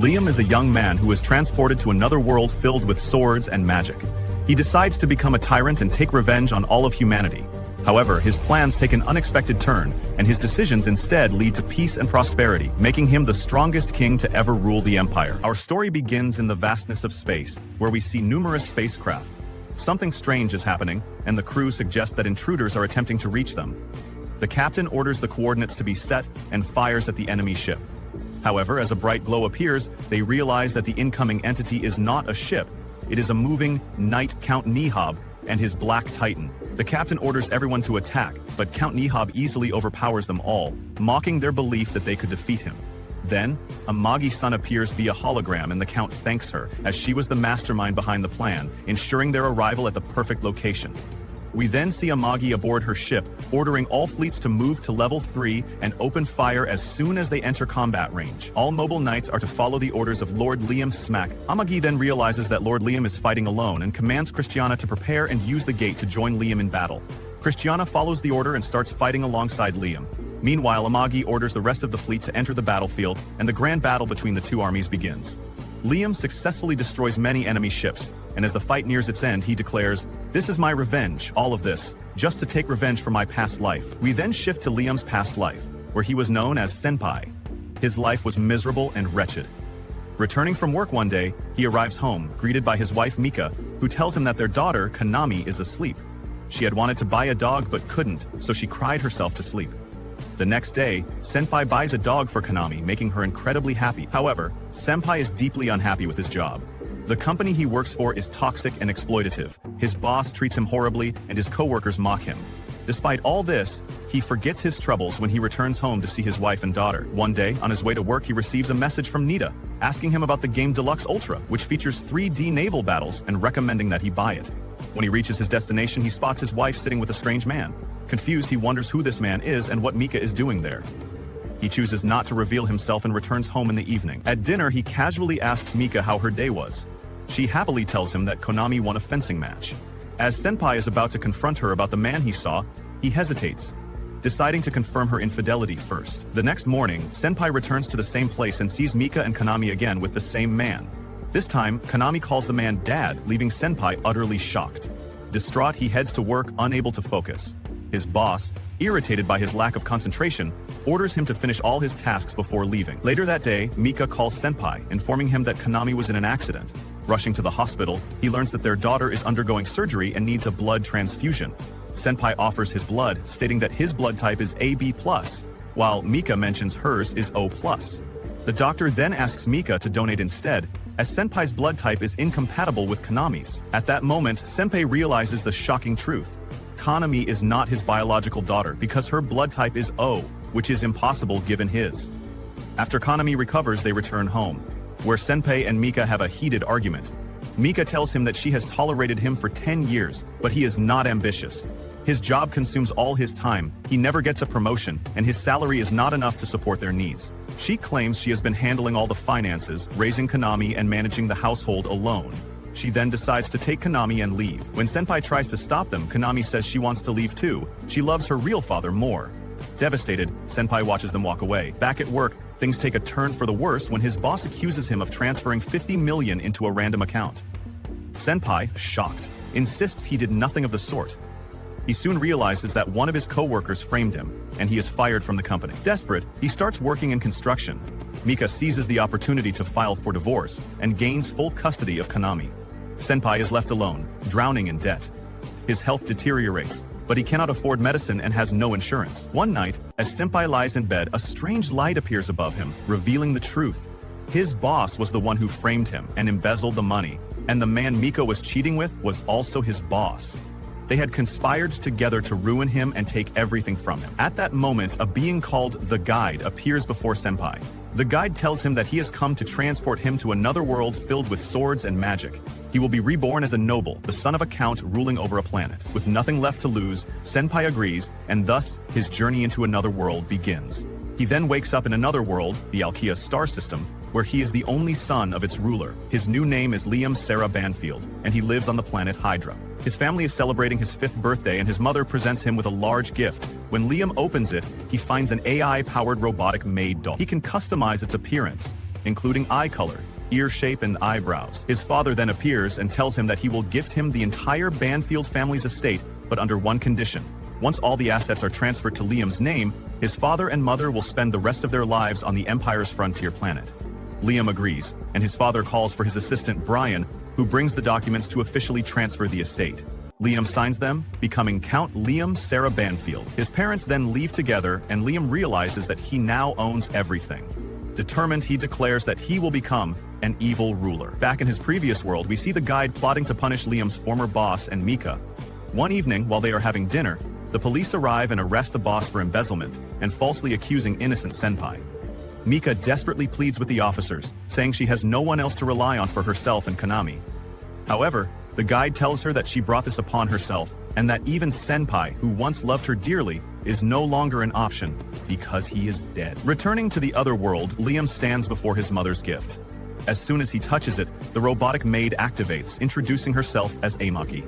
Liam is a young man who is transported to another world filled with swords and magic. He decides to become a tyrant and take revenge on all of humanity. However, his plans take an unexpected turn, and his decisions instead lead to peace and prosperity, making him the strongest king to ever rule the Empire. Our story begins in the vastness of space, where we see numerous spacecraft. Something strange is happening, and the crew suggest that intruders are attempting to reach them. The captain orders the coordinates to be set and fires at the enemy ship. However, as a bright glow appears, they realize that the incoming entity is not a ship. It is a moving Knight Count Nihab and his Black Titan. The captain orders everyone to attack, but Count Nihab easily overpowers them all, mocking their belief that they could defeat him. Then, a Magi-san appears via hologram and the Count thanks her, as she was the mastermind behind the plan, ensuring their arrival at the perfect location. We then see a Magi aboard her ship, ordering all fleets to move to level 3 and open fire as soon as they enter combat range. All mobile knights are to follow the orders of Lord Liam Smack. Amagi then realizes that Lord Liam is fighting alone and commands Christiana to prepare and use the gate to join Liam in battle. Christiana follows the order and starts fighting alongside Liam. Meanwhile, Amagi orders the rest of the fleet to enter the battlefield, and the grand battle between the two armies begins. Liam successfully destroys many enemy ships, and as the fight nears its end, he declares, "This is my revenge, all of this, just to take revenge for my past life." We then shift to Liam's past life, where he was known as Senpai. His life was miserable and wretched. Returning from work one day, he arrives home, greeted by his wife Mika, who tells him that their daughter, Kanami, is asleep. She had wanted to buy a dog but couldn't, so she cried herself to sleep. The next day, Senpai buys a dog for Kanami, making her incredibly happy. However, Senpai is deeply unhappy with his job. The company he works for is toxic and exploitative. His boss treats him horribly, and his coworkers mock him. Despite all this, he forgets his troubles when he returns home to see his wife and daughter. One day, on his way to work, he receives a message from Nita, asking him about the game Deluxe Ultra, which features 3D naval battles, and recommending that he buy it. When he reaches his destination, he spots his wife sitting with a strange man. Confused, he wonders who this man is and what Mika is doing there. He chooses not to reveal himself and returns home in the evening. At dinner, he casually asks Mika how her day was. She happily tells him that Konami won a fencing match. As Senpai is about to confront her about the man he saw, he hesitates, deciding to confirm her infidelity first. The next morning, Senpai returns to the same place and sees Mika and Konami again with the same man. This time, Konami calls the man Dad, leaving Senpai utterly shocked. Distraught, he heads to work, unable to focus. His boss, irritated by his lack of concentration, orders him to finish all his tasks before leaving. Later that day, Mika calls Senpai, informing him that Konami was in an accident. Rushing to the hospital, he learns that their daughter is undergoing surgery and needs a blood transfusion. Senpai offers his blood, stating that his blood type is AB+, while Mika mentions hers is O+. The doctor then asks Mika to donate instead, as Senpai's blood type is incompatible with Konami's. At that moment, Senpai realizes the shocking truth. Konami is not his biological daughter because her blood type is O, which is impossible given his. After Konami recovers, they return home, where Senpai and Mika have a heated argument. Mika tells him that she has tolerated him for 10 years, but he is not ambitious. His job consumes all his time, he never gets a promotion, and his salary is not enough to support their needs. She claims she has been handling all the finances, raising Konami and managing the household alone. She then decides to take Konami and leave. When Senpai tries to stop them, Konami says she wants to leave too. She loves her real father more. Devastated, Senpai watches them walk away. Back at work, things take a turn for the worse when his boss accuses him of transferring 50 million into a random account. Senpai, shocked, insists he did nothing of the sort. He soon realizes that one of his co-workers framed him, and he is fired from the company. Desperate, he starts working in construction. Mika seizes the opportunity to file for divorce and gains full custody of Konami. Senpai is left alone, drowning in debt. His health deteriorates, but he cannot afford medicine and has no insurance. One night, as Senpai lies in bed, a strange light appears above him, revealing the truth. His boss was the one who framed him and embezzled the money, and the man Mika was cheating with was also his boss. They had conspired together to ruin him and take everything from him. At that moment, a being called the Guide appears before Senpai. The Guide tells him that he has come to transport him to another world filled with swords and magic. He will be reborn as a noble, the son of a count ruling over a planet. With nothing left to lose, Senpai agrees, and thus his journey into another world begins. He then wakes up in another world, the Alkia star system, where he is the only son of its ruler. His new name is Liam Sarah Banfield, and he lives on the planet Hydra. His family is celebrating his 5th birthday, and his mother presents him with a large gift. When Liam opens it, he finds an AI-powered robotic maid doll. He can customize its appearance. including eye color, ear shape, and eyebrows. His father then appears and tells him that he will gift him the entire Banfield family's estate, but under one condition. Once all the assets are transferred to Liam's name, his father and mother will spend the rest of their lives on the Empire's frontier planet. Liam agrees, and his father calls for his assistant Brian, who brings the documents to officially transfer the estate. Liam signs them, becoming Count Liam Sarah Banfield. His parents then leave together, and Liam realizes that he now owns everything. Determined, he declares that he will become an evil ruler. Back in his previous world, we see the guide plotting to punish Liam's former boss and Mika. One evening, while they are having dinner, the police arrive and arrest the boss for embezzlement and falsely accusing innocent senpai. Mika desperately pleads with the officers, saying she has no one else to rely on for herself and Konami. However, the guide tells her that she brought this upon herself, and that even senpai, who once loved her dearly, is no longer an option because he is dead. Returning to the other world, Liam stands before his mother's gift. As soon as he touches it, the robotic maid activates, introducing herself as Amagi.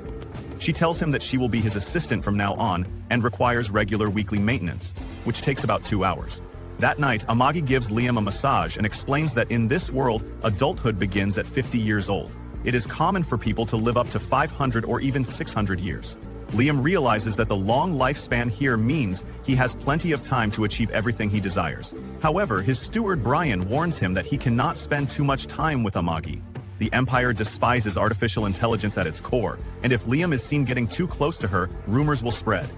She tells him that she will be his assistant from now on and requires regular weekly maintenance, which takes about 2 hours. That night, Amagi gives Liam a massage and explains that in this world, adulthood begins at 50 years old. It is common for people to live up to 500 or even 600 years. Liam realizes that the long lifespan here means he has plenty of time to achieve everything he desires. However, his steward Brian warns him that he cannot spend too much time with Amagi. The Empire despises artificial intelligence at its core, and if Liam is seen getting too close to her, rumors will spread.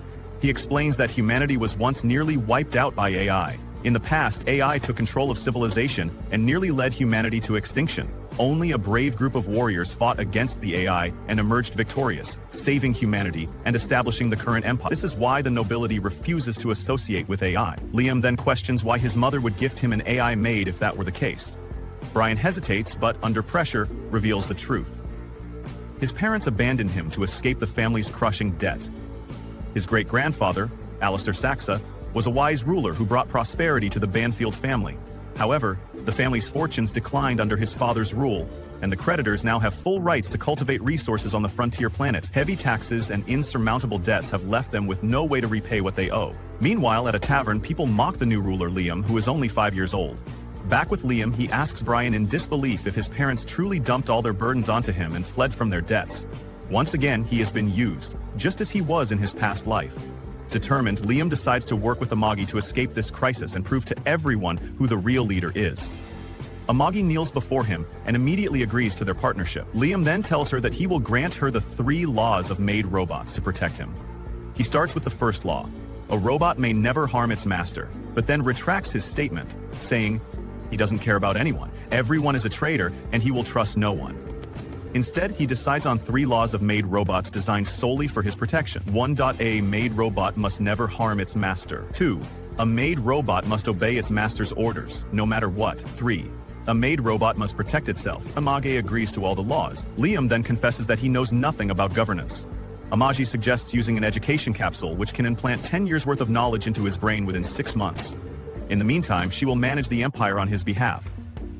He explains that humanity was once nearly wiped out by AI. In the past, AI took control of civilization and nearly led humanity to extinction. Only a brave group of warriors fought against the AI and emerged victorious, saving humanity and establishing the current empire. This is why the nobility refuses to associate with AI. Liam then questions why his mother would gift him an AI maid if that were the case. Brian hesitates, but under pressure, reveals the truth. His parents abandoned him to escape the family's crushing debt. His great-grandfather, Alistair Saxa, was a wise ruler who brought prosperity to the Banfield family. However, the family's fortunes declined under his father's rule, and the creditors now have full rights to cultivate resources on the frontier planets. Heavy taxes and insurmountable debts have left them with no way to repay what they owe. Meanwhile, at a tavern, people mock the new ruler Liam, who is only 5 years old. Back with Liam, he asks Brian in disbelief if his parents truly dumped all their burdens onto him and fled from their debts. Once again, he has been used, just as he was in his past life. Determined, Liam decides to work with Amagi to escape this crisis and prove to everyone who the real leader is. Amagi kneels before him and immediately agrees to their partnership. Liam then tells her that he will grant her the 3 laws of maid robots to protect him. He starts with the first law: a robot may never harm its master, but then retracts his statement, saying he doesn't care about anyone, everyone is a traitor, and he will trust no one. Instead, he decides on 3 laws of maid robots designed solely for his protection. 1.a Maid robot must never harm its master. 2. A maid robot must obey its master's orders, no matter what. 3. A maid robot must protect itself. Amagi agrees to all the laws. Liam then confesses that he knows nothing about governance. Amagi suggests using an education capsule which can implant 10 years worth of knowledge into his brain within 6 months. In the meantime, she will manage the Empire on his behalf.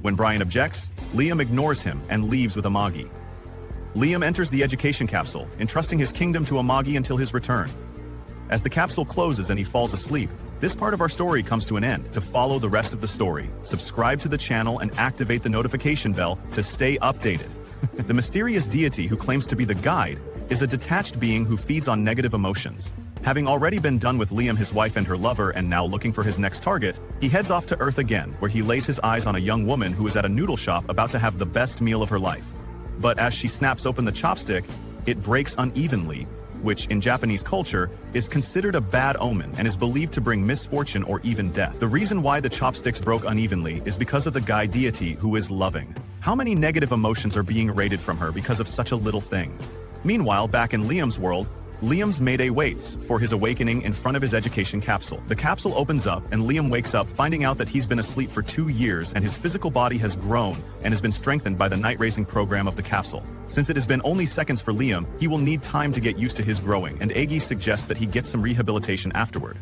When Brian objects, Liam ignores him and leaves with Amagi. Liam enters the education capsule, entrusting his kingdom to Amagi until his return. As the capsule closes and he falls asleep, this part of our story comes to an end. To follow the rest of the story, subscribe to the channel and activate the notification bell to stay updated. The mysterious deity who claims to be the guide is a detached being who feeds on negative emotions. Having already been done with Liam, his wife, and her lover, and now looking for his next target, he heads off to Earth again, where he lays his eyes on a young woman who is at a noodle shop about to have the best meal of her life. But as she snaps open the chopstick, it breaks unevenly, which in Japanese culture is considered a bad omen and is believed to bring misfortune or even death. The reason why the chopsticks broke unevenly is because of the guide deity who is loving. How many negative emotions are being rated from her because of such a little thing? Meanwhile, back in Liam's world, Liam's mayday waits for his awakening in front of his education capsule. The capsule opens up and Liam wakes up finding out that he's been asleep for 2 years and his physical body has grown and has been strengthened by the night racing program of the capsule. Since it has been only seconds for Liam, he will need time to get used to his growing, and Egi suggests that he gets some rehabilitation afterward.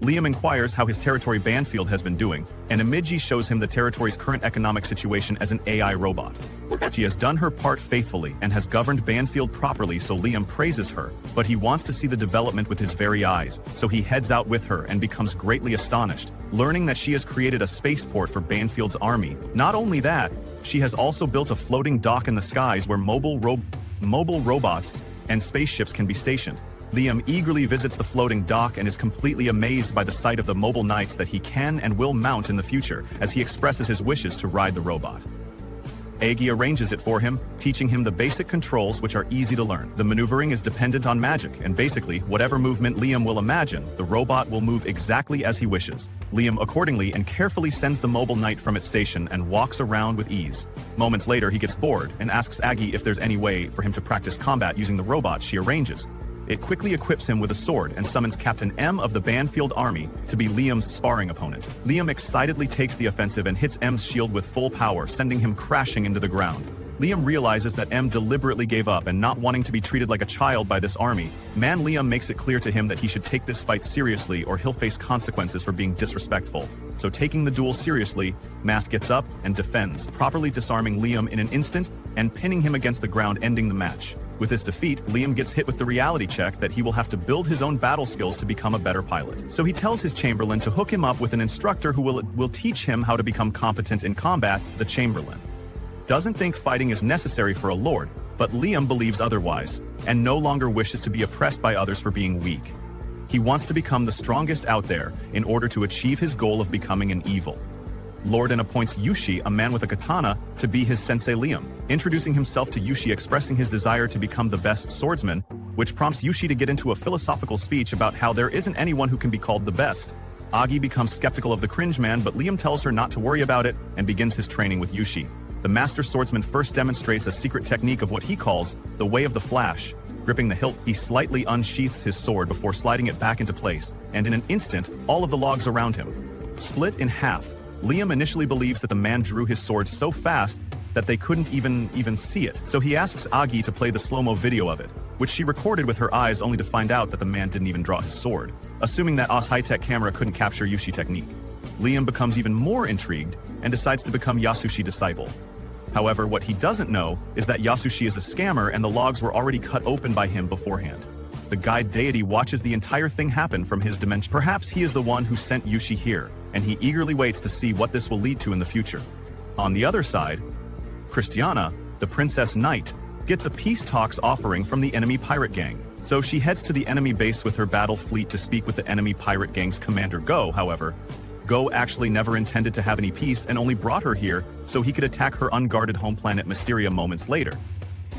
Liam inquires how his territory Banfield has been doing, and Emiji shows him the territory's current economic situation as an AI robot. She has done her part faithfully and has governed Banfield properly, so Liam praises her, but he wants to see the development with his very eyes, so he heads out with her and becomes greatly astonished, learning that she has created a spaceport for Banfield's army. Not only that, she has also built a floating dock in the skies where mobile robots and spaceships can be stationed. Liam eagerly visits the floating dock and is completely amazed by the sight of the mobile knights that he can and will mount in the future, as he expresses his wishes to ride the robot. Agi arranges it for him, teaching him the basic controls which are easy to learn. The maneuvering is dependent on magic, and basically, whatever movement Liam will imagine, the robot will move exactly as he wishes. Liam accordingly and carefully sends the mobile knight from its station and walks around with ease. Moments later, he gets bored and asks Agi if there's any way for him to practice combat using the robot she arranges. It quickly equips him with a sword and summons Captain M of the Banfield army to be Liam's sparring opponent. Liam excitedly takes the offensive and hits M's shield with full power, sending him crashing into the ground. Liam realizes that M deliberately gave up, and not wanting to be treated like a child by this army, Liam makes it clear to him that he should take this fight seriously or he'll face consequences for being disrespectful. So taking the duel seriously, Mask gets up and defends, properly disarming Liam in an instant and pinning him against the ground, ending the match. With this defeat, Liam gets hit with the reality check that he will have to build his own battle skills to become a better pilot. So he tells his Chamberlain to hook him up with an instructor who will teach him how to become competent in combat. The Chamberlain doesn't think fighting is necessary for a lord, but Liam believes otherwise, and no longer wishes to be oppressed by others for being weak. He wants to become the strongest out there in order to achieve his goal of becoming an evil lord, and appoints Yushi, a man with a katana, to be his sensei Liam, introducing himself to Yushi, expressing his desire to become the best swordsman, which prompts Yushi to get into a philosophical speech about how there isn't anyone who can be called the best. Agi becomes skeptical of the cringe man, but Liam tells her not to worry about it and begins his training with Yushi. The master swordsman first demonstrates a secret technique of what he calls the Way of the Flash. Gripping the hilt, he slightly unsheaths his sword before sliding it back into place, and in an instant, all of the logs around him split in half. Liam initially believes that the man drew his sword so fast that they couldn't even see it, so he asks Agi to play the slow-mo video of it, which she recorded with her eyes, only to find out that the man didn't even draw his sword. Assuming that Oz high-tech camera couldn't capture Yushi technique, Liam becomes even more intrigued and decides to become Yasushi disciple. However, what he doesn't know is that Yasushi is a scammer and the logs were already cut open by him beforehand. The guide deity watches the entire thing happen from his dimension. Perhaps he is the one who sent Yushi here, and he eagerly waits to see what this will lead to in the future. On the other side, Christiana, the Princess Knight, gets a peace talks offering from the enemy pirate gang. So she heads to the enemy base with her battle fleet to speak with the enemy pirate gang's commander Go. However, Go actually never intended to have any peace and only brought her here so he could attack her unguarded home planet Mysteria moments later.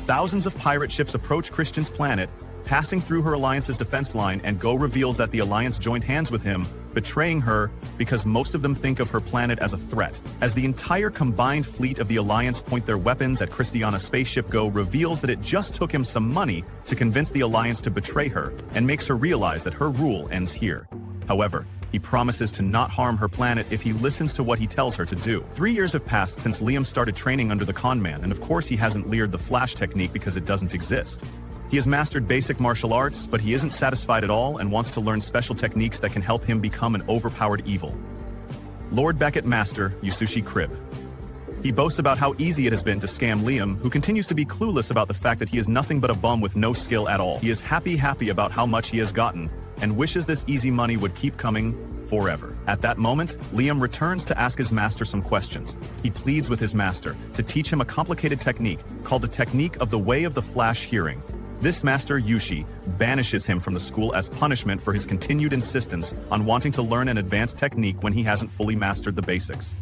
Thousands of pirate ships approach Christian's planet, passing through her alliance's defense line, and Go reveals that the alliance joined hands with him, betraying her because most of them think of her planet as a threat. As the entire combined fleet of the alliance point their weapons at Christiana's spaceship, Go reveals that it just took him some money to convince the alliance to betray her, and makes her realize that her rule ends here. However, he promises to not harm her planet if he listens to what he tells her to do. 3 years have passed since Liam started training under the con man, and of course he hasn't learned the flash technique because it doesn't exist. He has mastered basic martial arts, but he isn't satisfied at all and wants to learn special techniques that can help him become an overpowered evil Lord Beckett Master Yasushi Crib. He boasts about how easy it has been to scam Liam, who continues to be clueless about the fact that he is nothing but a bum with no skill at all. He is happy about how much he has gotten, and wishes this easy money would keep coming forever. At that moment, Liam returns to ask his master some questions. He pleads with his master to teach him a complicated technique called the technique of the Way of the Flash Hearing. This master, Yushi, banishes him from the school as punishment for his continued insistence on wanting to learn an advanced technique when he hasn't fully mastered the basics.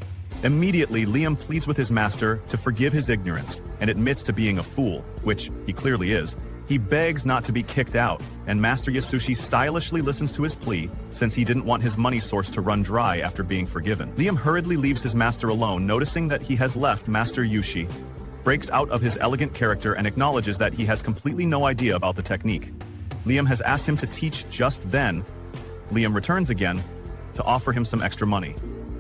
Immediately, Liam pleads with his master to forgive his ignorance and admits to being a fool, which he clearly is. He begs not to be kicked out, and Master Yasushi stylishly listens to his plea, since he didn't want his money source to run dry after being forgiven. Liam hurriedly leaves his master alone, noticing that he has left. Master Yushi breaks out of his elegant character and acknowledges that he has completely no idea about the technique. Liam has asked him to teach. Just then, Liam returns again to offer him some extra money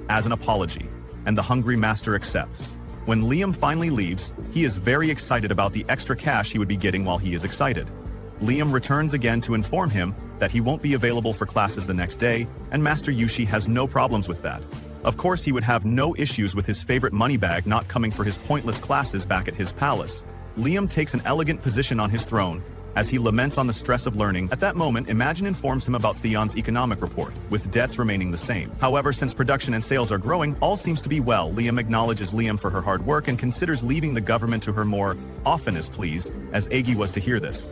as an apology, and the hungry master accepts. When Liam finally leaves, he is very excited about the extra cash he would be getting while he is excited. Liam returns again to inform him that he won't be available for classes the next day, and Master Yushi has no problems with that. Of course, he would have no issues with his favorite money bag not coming for his pointless classes back at his palace. Liam takes an elegant position on his throne, as he laments on the stress of learning. At that moment, Imagine informs him about Theon's economic report, with debts remaining the same. However, since production and sales are growing, all seems to be well. Liam acknowledges Liam for her hard work and considers leaving the government to her more often is pleased, as Egi was to hear this.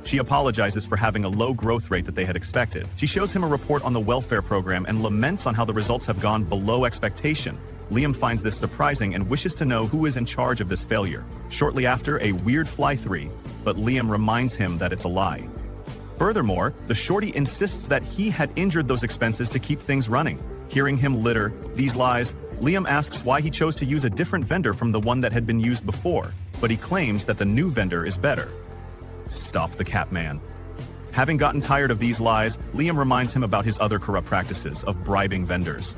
She apologizes for having a low growth rate that they had expected. She shows him a report on the welfare program and laments on how the results have gone below expectation. Liam finds this surprising and wishes to know who is in charge of this failure. Shortly after, a weird fly-through, but Liam reminds him that it's a lie. Furthermore, the shorty insists that he had injured those expenses to keep things running. Hearing him litter these lies, Liam asks why he chose to use a different vendor from the one that had been used before, but he claims that the new vendor is better. Stop the cat man. Having gotten tired of these lies, Liam reminds him about his other corrupt practices of bribing vendors.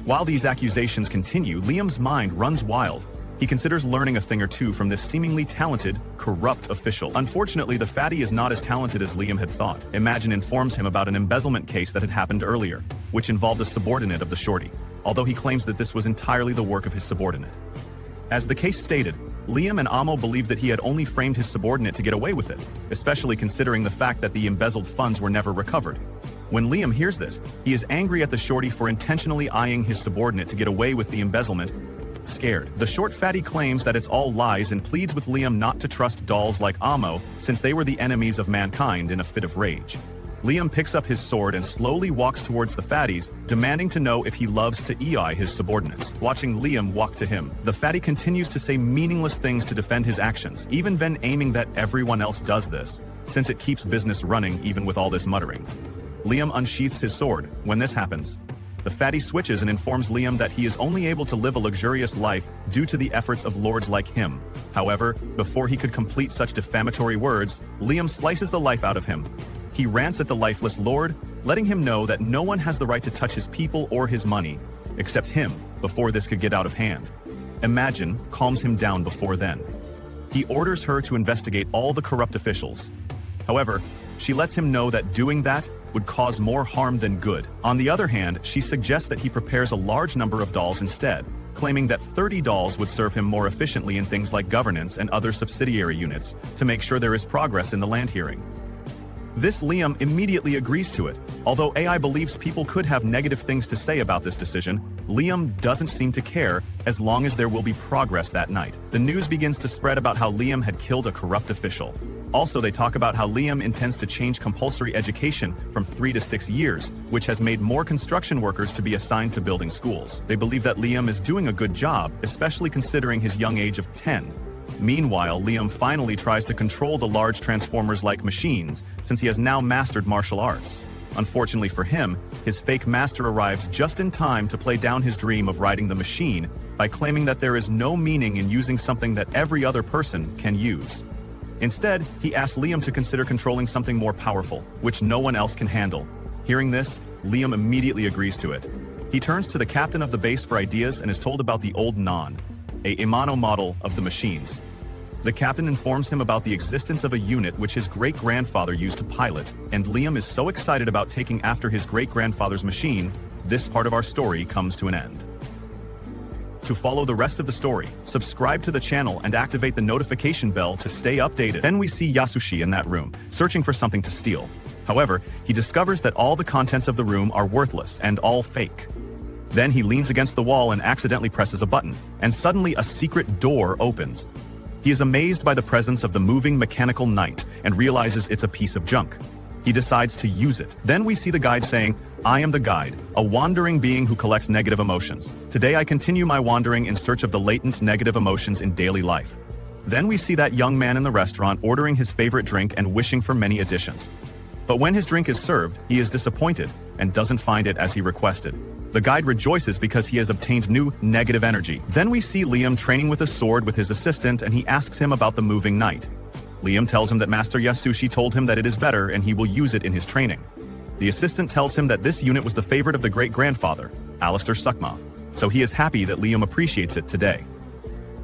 While these accusations continue, Liam's mind runs wild. He considers learning a thing or two from this seemingly talented, corrupt official. Unfortunately, the fatty is not as talented as Liam had thought. Imagine informs him about an embezzlement case that had happened earlier, which involved a subordinate of the shorty, although he claims that this was entirely the work of his subordinate. As the case stated, Liam and Amo believed that he had only framed his subordinate to get away with it, especially considering the fact that the embezzled funds were never recovered. When Liam hears this, he is angry at the shorty for intentionally eyeing his subordinate to get away with the embezzlement. Scared, the short fatty claims that it's all lies and pleads with Liam not to trust dolls like Amo, since they were the enemies of mankind. In a fit of rage, Liam picks up his sword and slowly walks towards the fatties, demanding to know if he loves to EI his subordinates. Watching Liam walk to him, the fatty continues to say meaningless things to defend his actions, even when aiming that everyone else does this, since it keeps business running even with all this muttering. Liam unsheaths his sword. When this happens, the fatty switches and informs Liam that he is only able to live a luxurious life due to the efforts of lords like him. However, before he could complete such defamatory words, Liam slices the life out of him. He rants at the lifeless lord, letting him know that no one has the right to touch his people or his money, except him, before this could get out of hand. Imagine calms him down before then. He orders her to investigate all the corrupt officials. However, she lets him know that doing that would cause more harm than good. On the other hand, she suggests that he prepares a large number of dolls instead, claiming that 30 dolls would serve him more efficiently in things like governance and other subsidiary units to make sure there is progress in the land hearing. This Liam immediately agrees to it. Although AI believes people could have negative things to say about this decision, Liam doesn't seem to care as long as there will be progress that night. The news begins to spread about how Liam had killed a corrupt official. Also, they talk about how Liam intends to change compulsory education from 3 to 6 years, which has made more construction workers to be assigned to building schools. They believe that Liam is doing a good job, especially considering his young age of 10. Meanwhile, Liam finally tries to control the large transformers-like machines, since he has now mastered martial arts. Unfortunately for him, his fake master arrives just in time to play down his dream of riding the machine by claiming that there is no meaning in using something that every other person can use. Instead, he asks Liam to consider controlling something more powerful, which no one else can handle. Hearing this, Liam immediately agrees to it. He turns to the captain of the base for ideas and is told about the old Non, a Imano model of the machines. The captain informs him about the existence of a unit which his great-grandfather used to pilot, and Liam is so excited about taking after his great-grandfather's machine, this part of our story comes to an end. To follow the rest of the story, subscribe to the channel and activate the notification bell to stay updated. Then we see Yasushi in that room, searching for something to steal. However, he discovers that all the contents of the room are worthless and all fake. Then he leans against the wall and accidentally presses a button, and suddenly a secret door opens. He is amazed by the presence of the moving mechanical knight and realizes it's a piece of junk. He decides to use it. Then we see the guide saying, "I am the guide, a wandering being who collects negative emotions. Today I continue my wandering in search of the latent negative emotions in daily life." Then we see that young man in the restaurant ordering his favorite drink and wishing for many additions. But when his drink is served, he is disappointed and doesn't find it as he requested. The guide rejoices because he has obtained new negative energy. Then we see Liam training with a sword with his assistant, and he asks him about the moving knight. Liam tells him that Master Yasushi told him that it is better and he will use it in his training. The assistant tells him that this unit was the favorite of the great-grandfather, Alistair Sukma, so he is happy that Liam appreciates it today.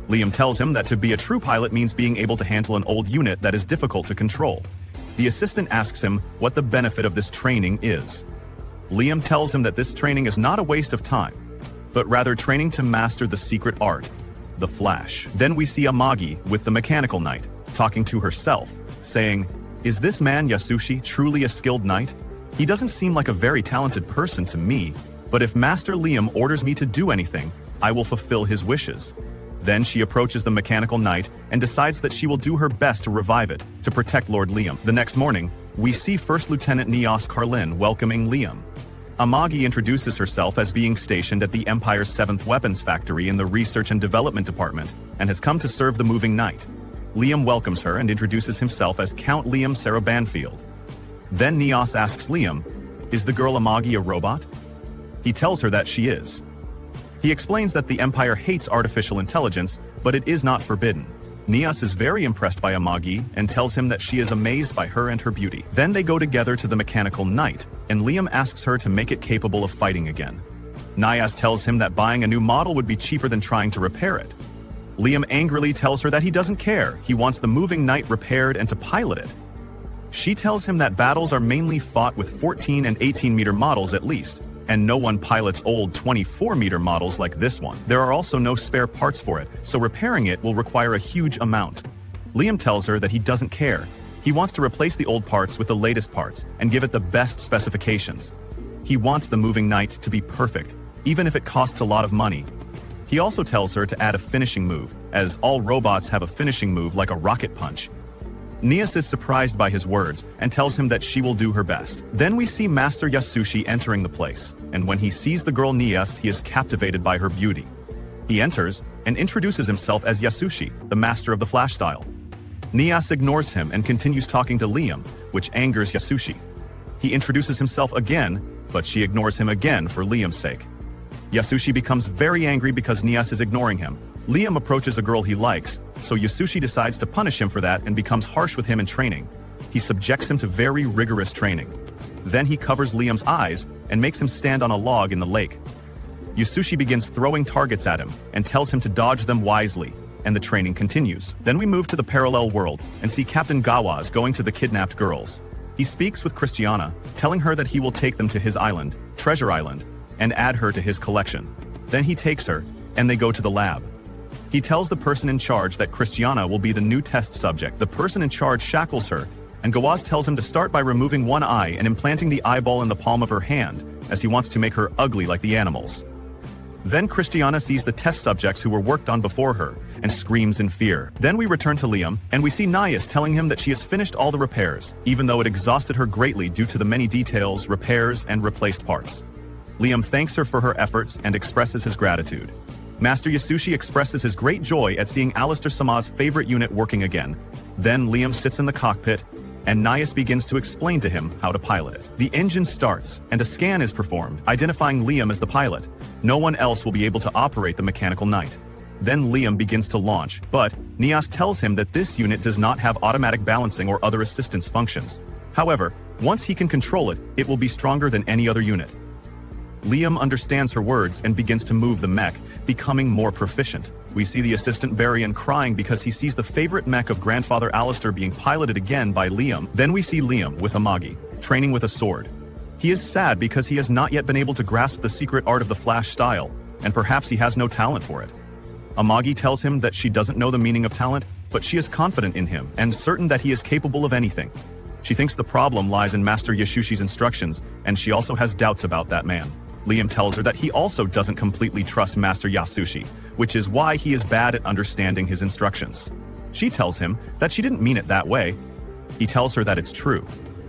Liam tells him that to be a true pilot means being able to handle an old unit that is difficult to control. The assistant asks him what the benefit of this training is. Liam tells him that this training is not a waste of time, but rather training to master the secret art, the Flash. Then we see Amagi with the mechanical knight, talking to herself, saying, "Is this man Yasushi truly a skilled knight? He doesn't seem like a very talented person to me, but if Master Liam orders me to do anything, I will fulfill his wishes." Then she approaches the mechanical knight and decides that she will do her best to revive it, to protect Lord Liam. The next morning, we see First Lieutenant Nias Carlin welcoming Liam. Amagi introduces herself as being stationed at the Empire's 7th Weapons Factory in the Research and Development Department, and has come to serve the moving knight. Liam welcomes her and introduces himself as Count Liam Sarah Banfield. Then Nias asks Liam, "Is the girl Amagi a robot?" He tells her that she is. He explains that the Empire hates artificial intelligence, but it is not forbidden. Nias is very impressed by Amagi and tells him that she is amazed by her and her beauty. Then they go together to the mechanical knight, and Liam asks her to make it capable of fighting again. Nias tells him that buying a new model would be cheaper than trying to repair it. Liam angrily tells her that he doesn't care, he wants the moving knight repaired and to pilot it. She tells him that battles are mainly fought with 14 and 18-meter models at least, and no one pilots old 24-meter models like this one. There are also no spare parts for it, so repairing it will require a huge amount. Liam tells her that he doesn't care. He wants to replace the old parts with the latest parts and give it the best specifications. He wants the moving knight to be perfect, even if it costs a lot of money. He also tells her to add a finishing move, as all robots have a finishing move like a rocket punch. Nias is surprised by his words and tells him that she will do her best. Then we see Master Yasushi entering the place, and when he sees the girl Nias, he is captivated by her beauty. He enters and introduces himself as Yasushi, the master of the Flash style. Nias ignores him and continues talking to Liam, which angers Yasushi. He introduces himself again, but she ignores him again for Liam's sake. Yasushi becomes very angry because Nias is ignoring him. Liam approaches a girl he likes, so Yasushi decides to punish him for that and becomes harsh with him in training. He subjects him to very rigorous training. Then he covers Liam's eyes and makes him stand on a log in the lake. Yasushi begins throwing targets at him and tells him to dodge them wisely, and the training continues. Then we move to the parallel world and see Captain Gawaz going to the kidnapped girls. He speaks with Christiana, telling her that he will take them to his island, Treasure Island, and add her to his collection. Then he takes her, and they go to the lab. He tells the person in charge that Christiana will be the new test subject. The person in charge shackles her, and Gawaz tells him to start by removing one eye and implanting the eyeball in the palm of her hand, as he wants to make her ugly like the animals. Then Christiana sees the test subjects who were worked on before her, and screams in fear. Then we return to Liam, and we see Nias telling him that she has finished all the repairs, even though it exhausted her greatly due to the many details, repairs, and replaced parts. Liam thanks her for her efforts and expresses his gratitude. Master Yasushi expresses his great joy at seeing Alistair Sama's favorite unit working again. Then Liam sits in the cockpit, and Nias begins to explain to him how to pilot it. The engine starts, and a scan is performed, identifying Liam as the pilot. No one else will be able to operate the mechanical knight. Then Liam begins to launch, but Nias tells him that this unit does not have automatic balancing or other assistance functions. However, once he can control it, it will be stronger than any other unit. Liam understands her words and begins to move the mech, becoming more proficient. We see the assistant Barian crying because he sees the favorite mech of Grandfather Alistair being piloted again by Liam. Then we see Liam with Amagi, training with a sword. He is sad because he has not yet been able to grasp the secret art of the Flash style, and perhaps he has no talent for it. Amagi tells him that she doesn't know the meaning of talent, but she is confident in him and certain that he is capable of anything. She thinks the problem lies in Master Yashushi's instructions, and she also has doubts about that man. Liam tells her that he also doesn't completely trust Master Yasushi, which is why he is bad at understanding his instructions. She tells him that she didn't mean it that way. He tells her that it's true.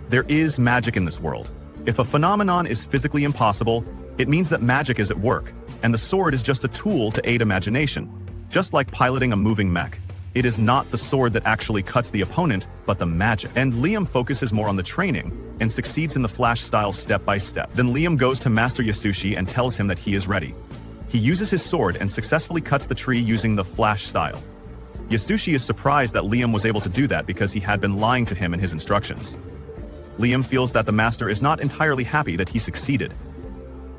There is magic in this world. If a phenomenon is physically impossible, it means that magic is at work, and the sword is just a tool to aid imagination. Just like piloting a moving mech, it is not the sword that actually cuts the opponent, but the magic. And Liam focuses more on the training, and succeeds in the Flash style step by step. Then Liam goes to Master Yasushi and tells him that he is ready. He uses his sword and successfully cuts the tree using the Flash style. Yasushi is surprised that Liam was able to do that because he had been lying to him in his instructions. Liam feels that the master is not entirely happy that he succeeded.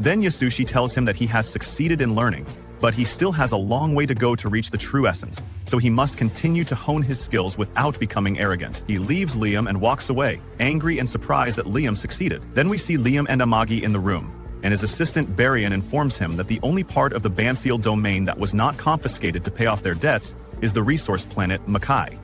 Then Yasushi tells him that he has succeeded in learning, But he still has a long way to go to reach the true essence, so he must continue to hone his skills without becoming arrogant. He leaves Liam and walks away, angry and surprised that Liam succeeded. Then we see Liam and Amagi in the room, and his assistant Barian informs him that the only part of the Banfield domain that was not confiscated to pay off their debts is the resource planet Makai.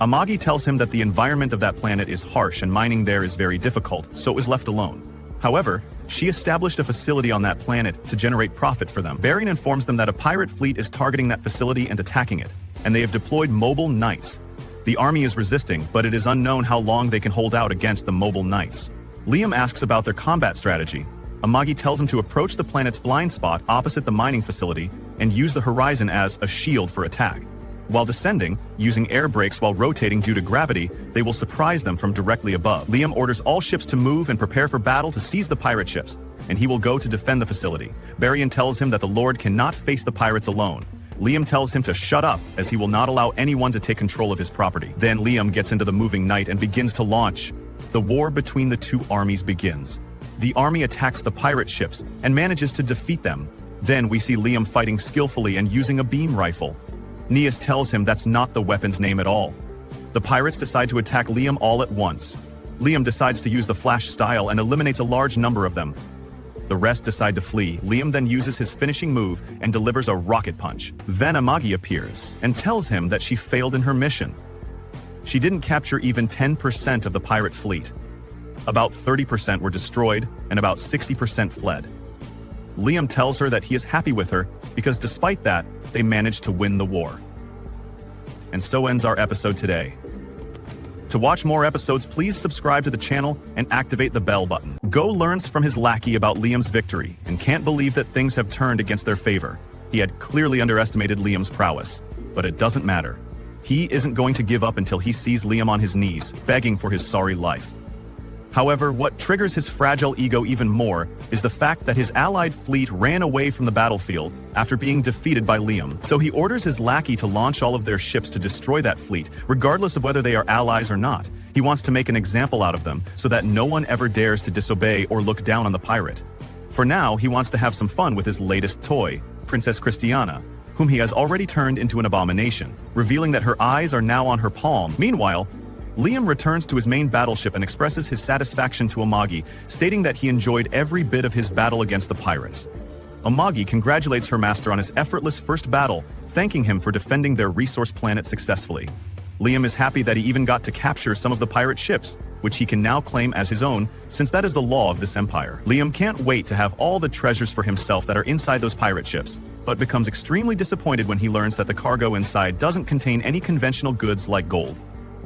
Amagi tells him that the environment of that planet is harsh and mining there is very difficult, so it was left alone. However, she established a facility on that planet to generate profit for them. Barian informs them that a pirate fleet is targeting that facility and attacking it, and they have deployed mobile knights. The army is resisting, but it is unknown how long they can hold out against the mobile knights. Liam asks about their combat strategy. Amagi tells him to approach the planet's blind spot opposite the mining facility and use the horizon as a shield for attack. While descending, using air brakes while rotating due to gravity, they will surprise them from directly above. Liam orders all ships to move and prepare for battle to seize the pirate ships, and he will go to defend the facility. Barian tells him that the Lord cannot face the pirates alone. Liam tells him to shut up, as he will not allow anyone to take control of his property. Then Liam gets into the moving knight and begins to launch. The war between the two armies begins. The army attacks the pirate ships and manages to defeat them. Then we see Liam fighting skillfully and using a beam rifle. Nias tells him that's not the weapon's name at all. The pirates decide to attack Liam all at once. Liam decides to use the flash style and eliminates a large number of them. The rest decide to flee. Liam then uses his finishing move and delivers a rocket punch. Then Amagi appears and tells him that she failed in her mission. She didn't capture even 10% of the pirate fleet. About 30% were destroyed and about 60% fled. Liam tells her that he is happy with her because despite that, they managed to win the war. And so ends our episode today. To watch more episodes, please subscribe to the channel and activate the bell button. Go learns from his lackey about Liam's victory and can't believe that things have turned against their favor. He had clearly underestimated Liam's prowess, but it doesn't matter. He isn't going to give up until he sees Liam on his knees, begging for his sorry life. However, what triggers his fragile ego even more is the fact that his allied fleet ran away from the battlefield after being defeated by Liam. So he orders his lackey to launch all of their ships to destroy that fleet, regardless of whether they are allies or not. He wants to make an example out of them so that no one ever dares to disobey or look down on the pirate. For now, he wants to have some fun with his latest toy, Princess Christiana, whom he has already turned into an abomination, revealing that her eyes are now on her palm. Meanwhile, Liam returns to his main battleship and expresses his satisfaction to Amagi, stating that he enjoyed every bit of his battle against the pirates. Amagi congratulates her master on his effortless first battle, thanking him for defending their resource planet successfully. Liam is happy that he even got to capture some of the pirate ships, which he can now claim as his own, since that is the law of this empire. Liam can't wait to have all the treasures for himself that are inside those pirate ships, but becomes extremely disappointed when he learns that the cargo inside doesn't contain any conventional goods like gold.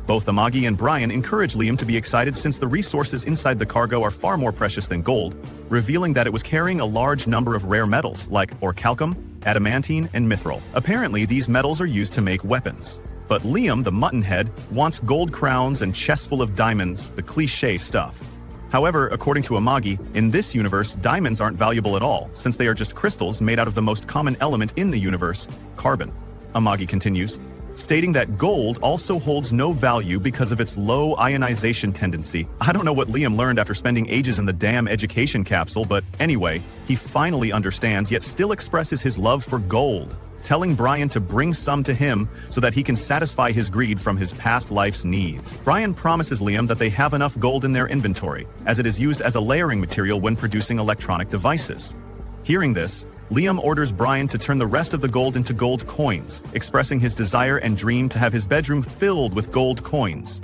Both Amagi and Brian encourage Liam to be excited since the resources inside the cargo are far more precious than gold, revealing that it was carrying a large number of rare metals like orichalcum, adamantine, and mithril. Apparently, these metals are used to make weapons. But Liam, the muttonhead, wants gold crowns and chests full of diamonds, the cliché stuff. However, according to Amagi, in this universe, diamonds aren't valuable at all, since they are just crystals made out of the most common element in the universe, carbon. Amagi continues, stating that gold also holds no value because of its low ionization tendency. I don't know what Liam learned after spending ages in the damn education capsule, but anyway, he finally understands yet still expresses his love for gold, telling Brian to bring some to him so that he can satisfy his greed from his past life's needs. Brian promises Liam that they have enough gold in their inventory, as it is used as a layering material when producing electronic devices. Hearing this, Liam orders Brian to turn the rest of the gold into gold coins, expressing his desire and dream to have his bedroom filled with gold coins.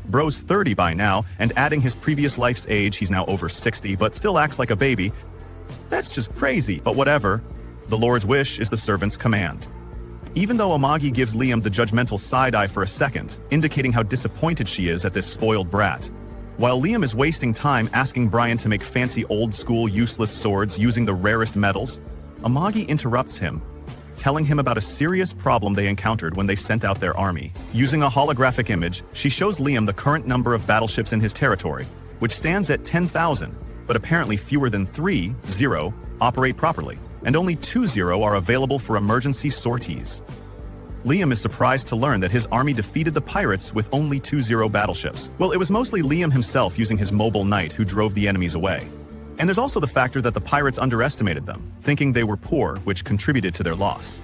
Bro's 30 by now, and adding his previous life's age, he's now over 60, but still acts like a baby. That's just crazy, but whatever. The Lord's wish is the servant's command. Even though Amagi gives Liam the judgmental side-eye for a second, indicating how disappointed she is at this spoiled brat. While Liam is wasting time asking Brian to make fancy old-school useless swords using the rarest metals, Amagi interrupts him, telling him about a serious problem they encountered when they sent out their army. Using a holographic image, she shows Liam the current number of battleships in his territory, which stands at 10,000, but apparently fewer than 30 operate properly, and only 20 are available for emergency sorties. Liam is surprised to learn that his army defeated the pirates with only 20 battleships. Well, it was mostly Liam himself using his mobile knight who drove the enemies away. And there's also the factor that the pirates underestimated them, thinking they were poor, which contributed to their loss.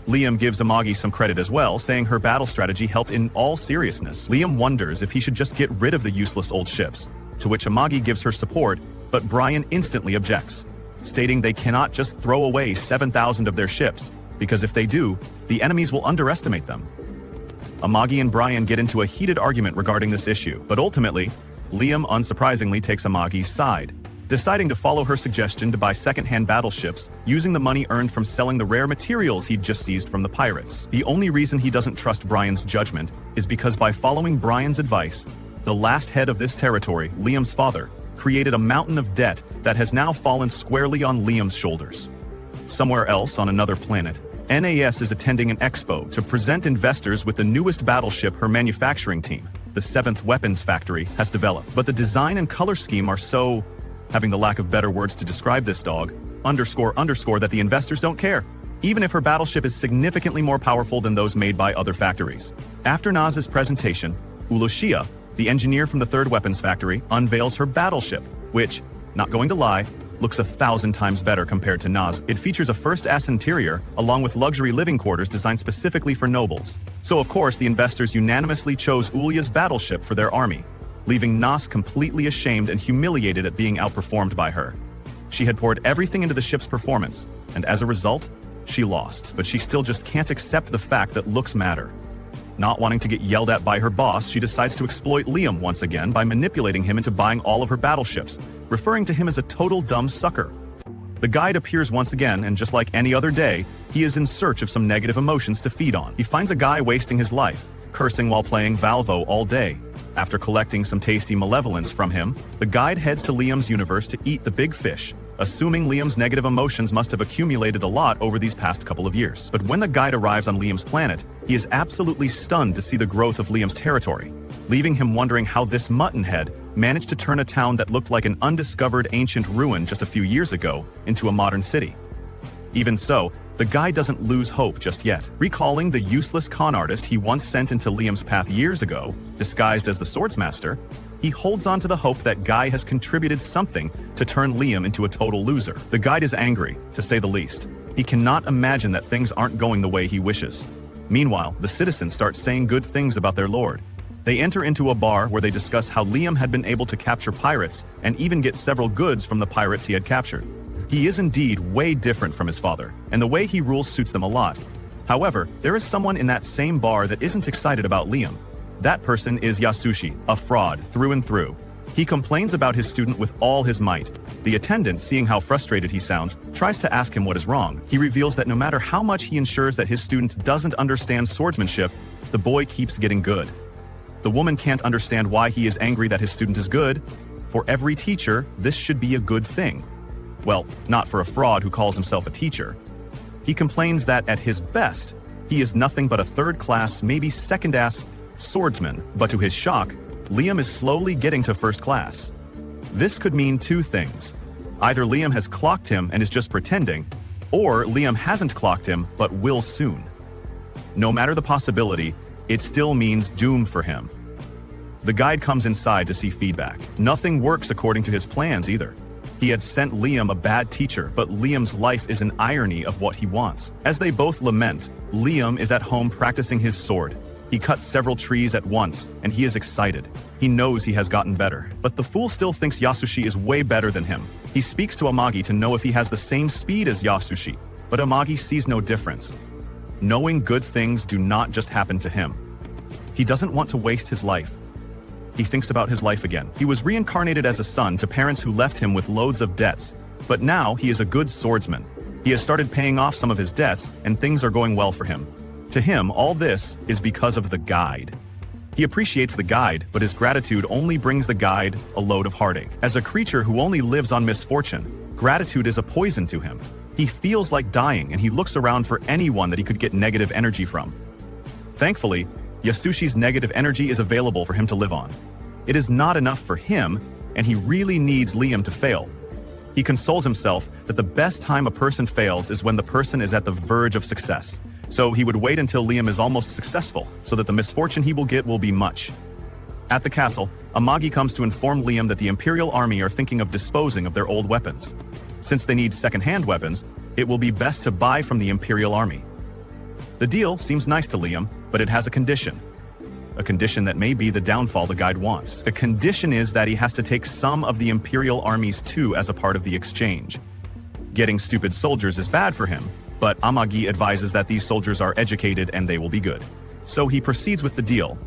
Liam gives Amagi some credit as well, saying her battle strategy helped in all seriousness. Liam wonders if he should just get rid of the useless old ships, to which Amagi gives her support, but Brian instantly objects, stating they cannot just throw away 7,000 of their ships, because if they do, the enemies will underestimate them. Amagi and Brian get into a heated argument regarding this issue, but ultimately, Liam unsurprisingly takes Amagi's side, deciding to follow her suggestion to buy second-hand battleships using the money earned from selling the rare materials he'd just seized from the pirates. The only reason he doesn't trust Brian's judgment is because by following Brian's advice, the last head of this territory, Liam's father, created a mountain of debt that has now fallen squarely on Liam's shoulders. Somewhere else on another planet, NAS is attending an expo to present investors with the newest battleship her manufacturing team, the 7th Weapons Factory, has developed. But the design and color scheme are so, having the lack of better words to describe this dog, __ that the investors don't care, even if her battleship is significantly more powerful than those made by other factories. After Naz's presentation, Uloshia, the engineer from the 3rd Weapons Factory, unveils her battleship, which, not going to lie, looks 1,000 times better compared to Naz. It features a first-class interior, along with luxury living quarters designed specifically for nobles. So of course the investors unanimously chose Ulya's battleship for their army, leaving Nas completely ashamed and humiliated at being outperformed by her. She had poured everything into the ship's performance, and as a result, she lost. But she still just can't accept the fact that looks matter. Not wanting to get yelled at by her boss, she decides to exploit Liam once again by manipulating him into buying all of her battleships, referring to him as a total dumb sucker. The guide appears once again, and just like any other day, he is in search of some negative emotions to feed on. He finds a guy wasting his life, cursing while playing Valvo all day. After collecting some tasty malevolence from him, the guide heads to Liam's universe to eat the big fish, assuming Liam's negative emotions must have accumulated a lot over these past couple of years. But when the guide arrives on Liam's planet, he is absolutely stunned to see the growth of Liam's territory, leaving him wondering how this muttonhead managed to turn a town that looked like an undiscovered ancient ruin just a few years ago into a modern city. Even so, the guy doesn't lose hope just yet. Recalling the useless con artist he once sent into Liam's path years ago, disguised as the swordsmaster, he holds on to the hope that Guy has contributed something to turn Liam into a total loser. The guide is angry, to say the least. He cannot imagine that things aren't going the way he wishes. Meanwhile, the citizens start saying good things about their lord. They enter into a bar where they discuss how Liam had been able to capture pirates and even get several goods from the pirates he had captured. He is indeed way different from his father, and the way he rules suits them a lot. However, there is someone in that same bar that isn't excited about Liam. That person is Yasushi, a fraud through and through. He complains about his student with all his might. The attendant, seeing how frustrated he sounds, tries to ask him what is wrong. He reveals that no matter how much he ensures that his student doesn't understand swordsmanship, the boy keeps getting good. The woman can't understand why he is angry that his student is good. For every teacher, this should be a good thing. Well, not for a fraud who calls himself a teacher. He complains that at his best, he is nothing but a third-class, maybe second-ass swordsman, but to his shock, Liam is slowly getting to first class. This could mean two things. Either Liam has clocked him and is just pretending, or Liam hasn't clocked him but will soon. No matter the possibility, it still means doom for him. The guide comes inside to see feedback. Nothing works according to his plans either. He had sent Liam a bad teacher, but Liam's life is an irony of what he wants. As they both lament, Liam is at home practicing his sword. He cuts several trees at once, and he is excited. He knows he has gotten better, but the fool still thinks Yasushi is way better than him. He speaks to Amagi to know if he has the same speed as Yasushi, but Amagi sees no difference. Knowing good things do not just happen to him. He doesn't want to waste his life. He thinks about his life again. He was reincarnated as a son to parents who left him with loads of debts, but now he is a good swordsman. He has started paying off some of his debts, and things are going well for him. To him, all this is because of the guide. He appreciates the guide, but his gratitude only brings the guide a load of heartache. As a creature who only lives on misfortune, gratitude is a poison to him. He feels like dying, and he looks around for anyone that he could get negative energy from. Thankfully, Yasushi's negative energy is available for him to live on. It is not enough for him, and he really needs Liam to fail. He consoles himself that the best time a person fails is when the person is at the verge of success. So he would wait until Liam is almost successful, so that the misfortune he will get will be much. At the castle, Amagi comes to inform Liam that the Imperial Army are thinking of disposing of their old weapons. Since they need second-hand weapons, it will be best to buy from the Imperial Army. The deal seems nice to Liam, but it has a condition. A condition that may be the downfall the guide wants. The condition is that he has to take some of the Imperial Armies too as a part of the exchange. Getting stupid soldiers is bad for him, but Amagi advises that these soldiers are educated and they will be good. So he proceeds with the deal.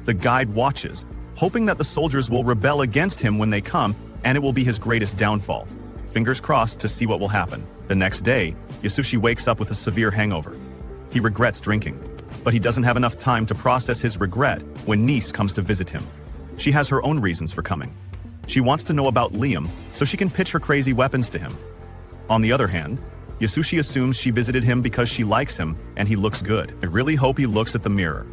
The guide watches, hoping that the soldiers will rebel against him when they come, and it will be his greatest downfall. Fingers crossed to see what will happen. The next day, Yasushi wakes up with a severe hangover. He regrets drinking, but he doesn't have enough time to process his regret when Niece comes to visit him. She has her own reasons for coming. She wants to know about Liam so she can pitch her crazy weapons to him. On the other hand, Yasushi assumes she visited him because she likes him and he looks good. I really hope he looks at the mirror.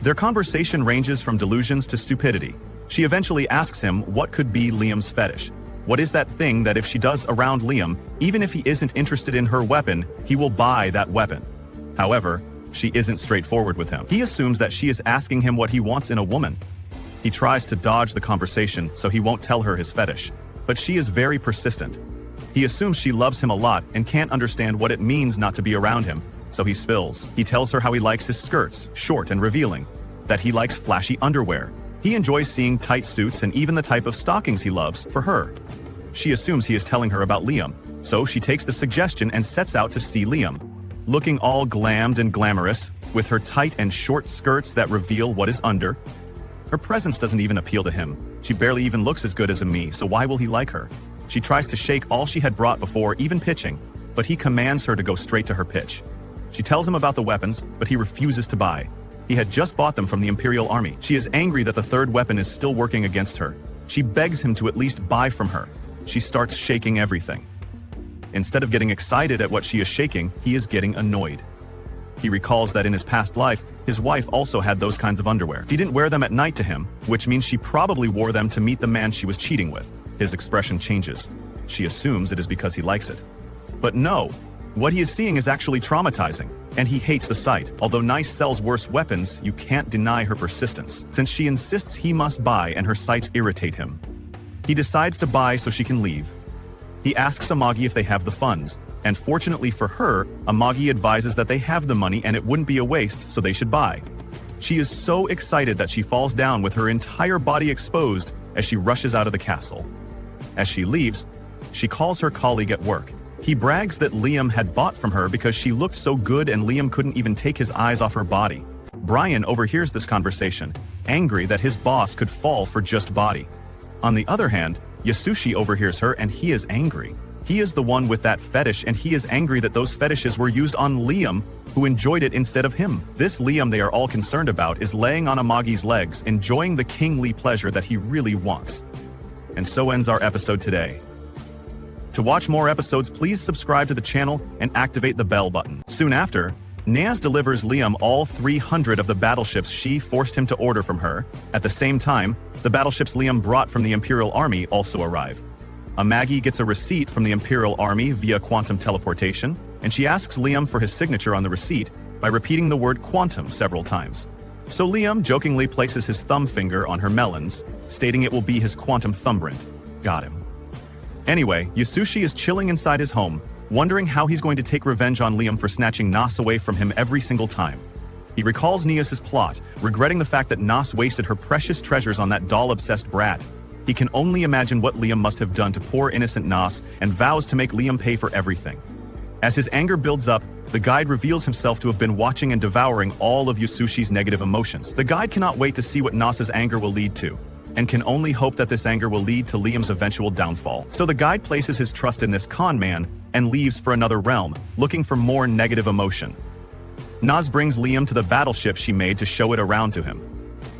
Their conversation ranges from delusions to stupidity. She eventually asks him what could be Liam's fetish. What is that thing that if she does around Liam, even if he isn't interested in her weapon, he will buy that weapon? However, she isn't straightforward with him. He assumes that she is asking him what he wants in a woman. He tries to dodge the conversation so he won't tell her his fetish, but she is very persistent. He assumes she loves him a lot and can't understand what it means not to be around him, so he spills. He tells her how he likes his skirts, short and revealing, that he likes flashy underwear. He enjoys seeing tight suits and even the type of stockings he loves for her. She assumes he is telling her about Liam, so she takes the suggestion and sets out to see Liam. Looking all glammed and glamorous, with her tight and short skirts that reveal what is under. Her presence doesn't even appeal to him. She barely even looks as good as a me, so why will he like her? She tries to shake all she had brought before even pitching, but he commands her to go straight to her pitch. She tells him about the weapons, but he refuses to buy. He had just bought them from the Imperial Army. She is angry that the third weapon is still working against her. She begs him to at least buy from her. She starts shaking everything. Instead of getting excited at what she is shaking, he is getting annoyed. He recalls that in his past life, his wife also had those kinds of underwear. She didn't wear them at night to him, which means she probably wore them to meet the man she was cheating with. His expression changes. She assumes it is because he likes it. But no, what he is seeing is actually traumatizing, and he hates the sight. Although Nice sells worse weapons, you can't deny her persistence, since she insists he must buy and her sights irritate him. He decides to buy so she can leave. He asks Amagi if they have the funds, and fortunately for her, Amagi advises that they have the money and it wouldn't be a waste, so they should buy. She is so excited that she falls down with her entire body exposed as she rushes out of the castle. As she leaves, she calls her colleague at work. He brags that Liam had bought from her because she looked so good and Liam couldn't even take his eyes off her body. Brian overhears this conversation, angry that his boss could fall for just body. On the other hand, Yasushi overhears her and he is angry. He is the one with that fetish and he is angry that those fetishes were used on Liam, who enjoyed it instead of him. This Liam they are all concerned about is laying on Amagi's legs, enjoying the kingly pleasure that he really wants. And so ends our episode today. To watch more episodes, please subscribe to the channel and activate the bell button. Soon after, Neas delivers Liam all 300 of the battleships she forced him to order from her. At the same time, the battleships Liam brought from the Imperial Army also arrive. Amagi gets a receipt from the Imperial Army via quantum teleportation, and she asks Liam for his signature on the receipt by repeating the word quantum several times. So Liam jokingly places his thumb finger on her melons, stating it will be his quantum thumbprint. Got him. Anyway, Yasushi is chilling inside his home, wondering how he's going to take revenge on Liam for snatching Nas away from him every single time. He recalls Neas's plot, regretting the fact that Nas wasted her precious treasures on that doll-obsessed brat. He can only imagine what Liam must have done to poor innocent Nas and vows to make Liam pay for everything. As his anger builds up, the guide reveals himself to have been watching and devouring all of Yasushi's negative emotions. The guide cannot wait to see what Nas's anger will lead to, and can only hope that this anger will lead to Liam's eventual downfall. So the guide places his trust in this con man and leaves for another realm, looking for more negative emotion. Nas brings Liam to the battleship she made to show it around to him.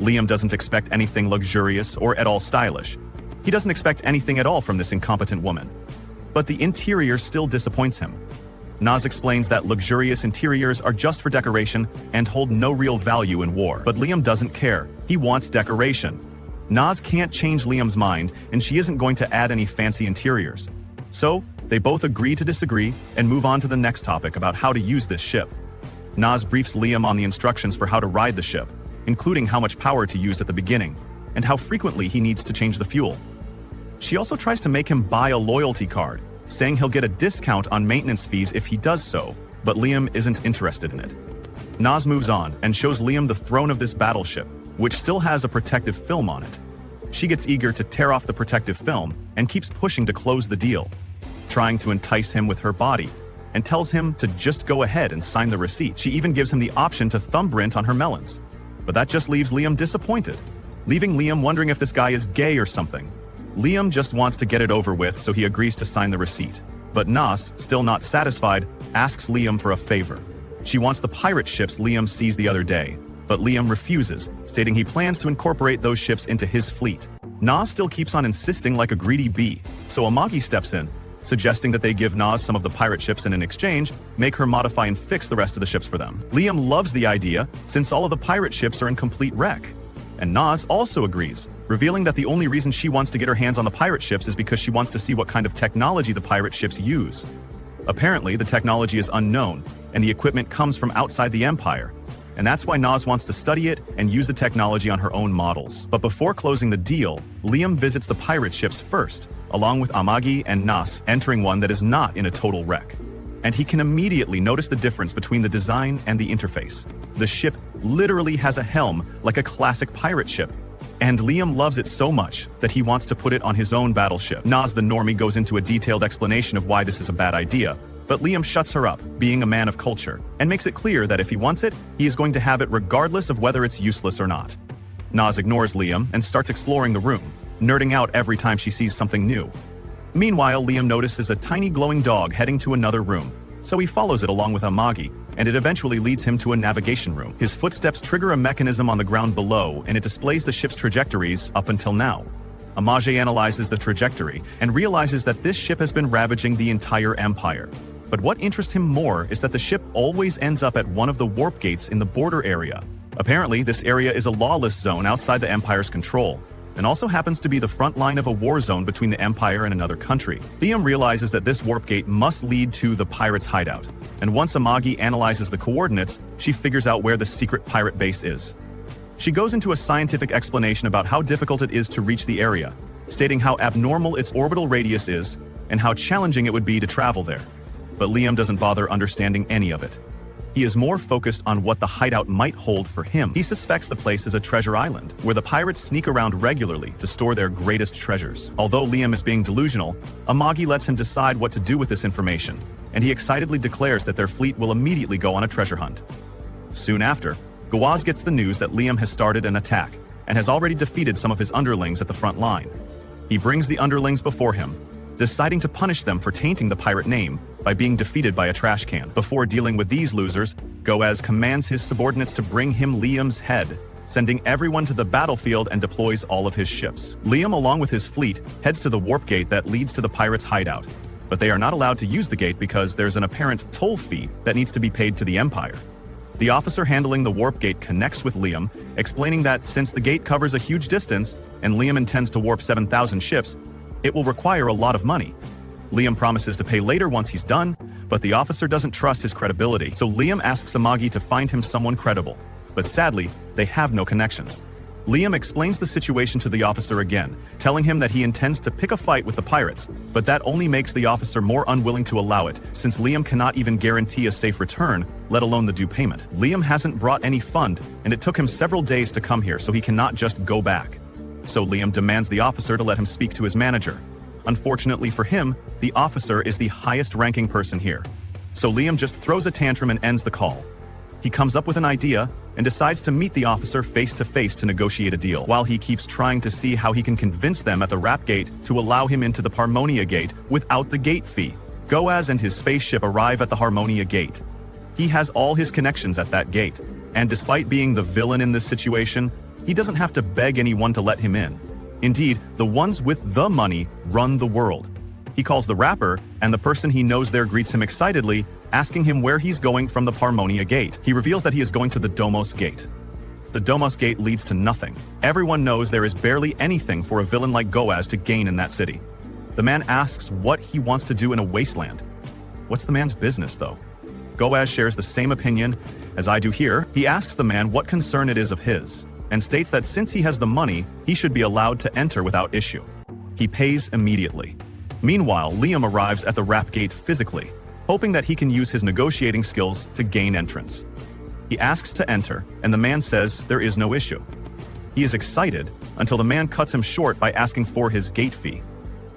Liam doesn't expect anything luxurious or at all stylish. He doesn't expect anything at all from this incompetent woman. But the interior still disappoints him. Nas explains that luxurious interiors are just for decoration and hold no real value in war. But Liam doesn't care. He wants decoration. Nas can't change Liam's mind, and she isn't going to add any fancy interiors. So, they both agree to disagree and move on to the next topic about how to use this ship. Nas briefs Liam on the instructions for how to ride the ship, including how much power to use at the beginning. and how frequently he needs to change the fuel. She also tries to make him buy a loyalty card, saying he'll get a discount on maintenance fees if he does so, but Liam isn't interested in it. Nas moves on and shows Liam the throne of this battleship, which still has a protective film on it. She gets eager to tear off the protective film and keeps pushing to close the deal, trying to entice him with her body, and tells him to just go ahead and sign the receipt. She even gives him the option to thumbprint on her melons. But that just leaves Liam disappointed, leaving Liam wondering if this guy is gay or something. Liam just wants to get it over with, so he agrees to sign the receipt. But Nas, still not satisfied, asks Liam for a favor. She wants the pirate ships Liam seized the other day, but Liam refuses, stating he plans to incorporate those ships into his fleet. Nas still keeps on insisting like a greedy bee, so Amagi steps in, suggesting that they give Nas some of the pirate ships and in exchange, make her modify and fix the rest of the ships for them. Liam loves the idea, since all of the pirate ships are in complete wreck. And Nas also agrees, revealing that the only reason she wants to get her hands on the pirate ships is because she wants to see what kind of technology the pirate ships use. Apparently, the technology is unknown, and the equipment comes from outside the Empire, and that's why Nas wants to study it and use the technology on her own models. But before closing the deal, Liam visits the pirate ships first, along with Amagi and Nas entering one that is not in a total wreck. And he can immediately notice the difference between the design and the interface. The ship literally has a helm like a classic pirate ship, and Liam loves it so much that he wants to put it on his own battleship. Nas the normie goes into a detailed explanation of why this is a bad idea, but Liam shuts her up, being a man of culture, and makes it clear that if he wants it, he is going to have it regardless of whether it's useless or not. Nas ignores Liam and starts exploring the room, nerding out every time she sees something new. Meanwhile, Liam notices a tiny glowing dog heading to another room, so he follows it along with Amagi, and it eventually leads him to a navigation room. His footsteps trigger a mechanism on the ground below, and it displays the ship's trajectories up until now. Amagi analyzes the trajectory and realizes that this ship has been ravaging the entire Empire. But what interests him more is that the ship always ends up at one of the warp gates in the border area. Apparently, this area is a lawless zone outside the Empire's control, and also happens to be the front line of a war zone between the Empire and another country. Liam realizes that this warp gate must lead to the pirates' hideout, and once Amagi analyzes the coordinates, she figures out where the secret pirate base is. She goes into a scientific explanation about how difficult it is to reach the area, stating how abnormal its orbital radius is and how challenging it would be to travel there. But Liam doesn't bother understanding any of it. He is more focused on what the hideout might hold for him. He suspects the place is a treasure island, where the pirates sneak around regularly to store their greatest treasures. Although Liam is being delusional, Amagi lets him decide what to do with this information, and he excitedly declares that their fleet will immediately go on a treasure hunt. Soon after, Gawaz gets the news that Liam has started an attack, and has already defeated some of his underlings at the front line. He brings the underlings before him, deciding to punish them for tainting the pirate name by being defeated by a trash can. Before dealing with these losers, Gawaz commands his subordinates to bring him Liam's head, sending everyone to the battlefield and deploys all of his ships. Liam, along with his fleet, heads to the warp gate that leads to the pirates' hideout, but they are not allowed to use the gate because there's an apparent toll fee that needs to be paid to the Empire. The officer handling the warp gate connects with Liam, explaining that since the gate covers a huge distance and Liam intends to warp 7,000 ships, it will require a lot of money. Liam promises to pay later once he's done, but the officer doesn't trust his credibility, so Liam asks Amagi to find him someone credible. But sadly, they have no connections. Liam explains the situation to the officer again, telling him that he intends to pick a fight with the pirates, but that only makes the officer more unwilling to allow it, since Liam cannot even guarantee a safe return, let alone the due payment. Liam hasn't brought any fund, and it took him several days to come here, so he cannot just go back. So Liam demands the officer to let him speak to his manager. Unfortunately for him, the officer is the highest-ranking person here. So Liam just throws a tantrum and ends the call. He comes up with an idea and decides to meet the officer face-to-face to negotiate a deal, while he keeps trying to see how he can convince them at the Rap Gate to allow him into the Harmonia Gate without the gate fee. Gawaz and his spaceship arrive at the Harmonia Gate. He has all his connections at that gate, and despite being the villain in this situation, he doesn't have to beg anyone to let him in. Indeed, the ones with the money run the world. He calls the rapper, and the person he knows there greets him excitedly, asking him where he's going from the Harmonia Gate. He reveals that he is going to the Domos Gate. The Domos Gate leads to nothing. Everyone knows there is barely anything for a villain like Gawaz to gain in that city. The man asks what he wants to do in a wasteland. What's the man's business, though? Gawaz shares the same opinion as I do here. He asks the man what concern it is of his. and states that since he has the money, he should be allowed to enter without issue. He pays immediately. Meanwhile, Liam arrives at the rap gate physically, hoping that he can use his negotiating skills to gain entrance. He asks to enter, and the man says there is no issue. He is excited until the man cuts him short by asking for his gate fee.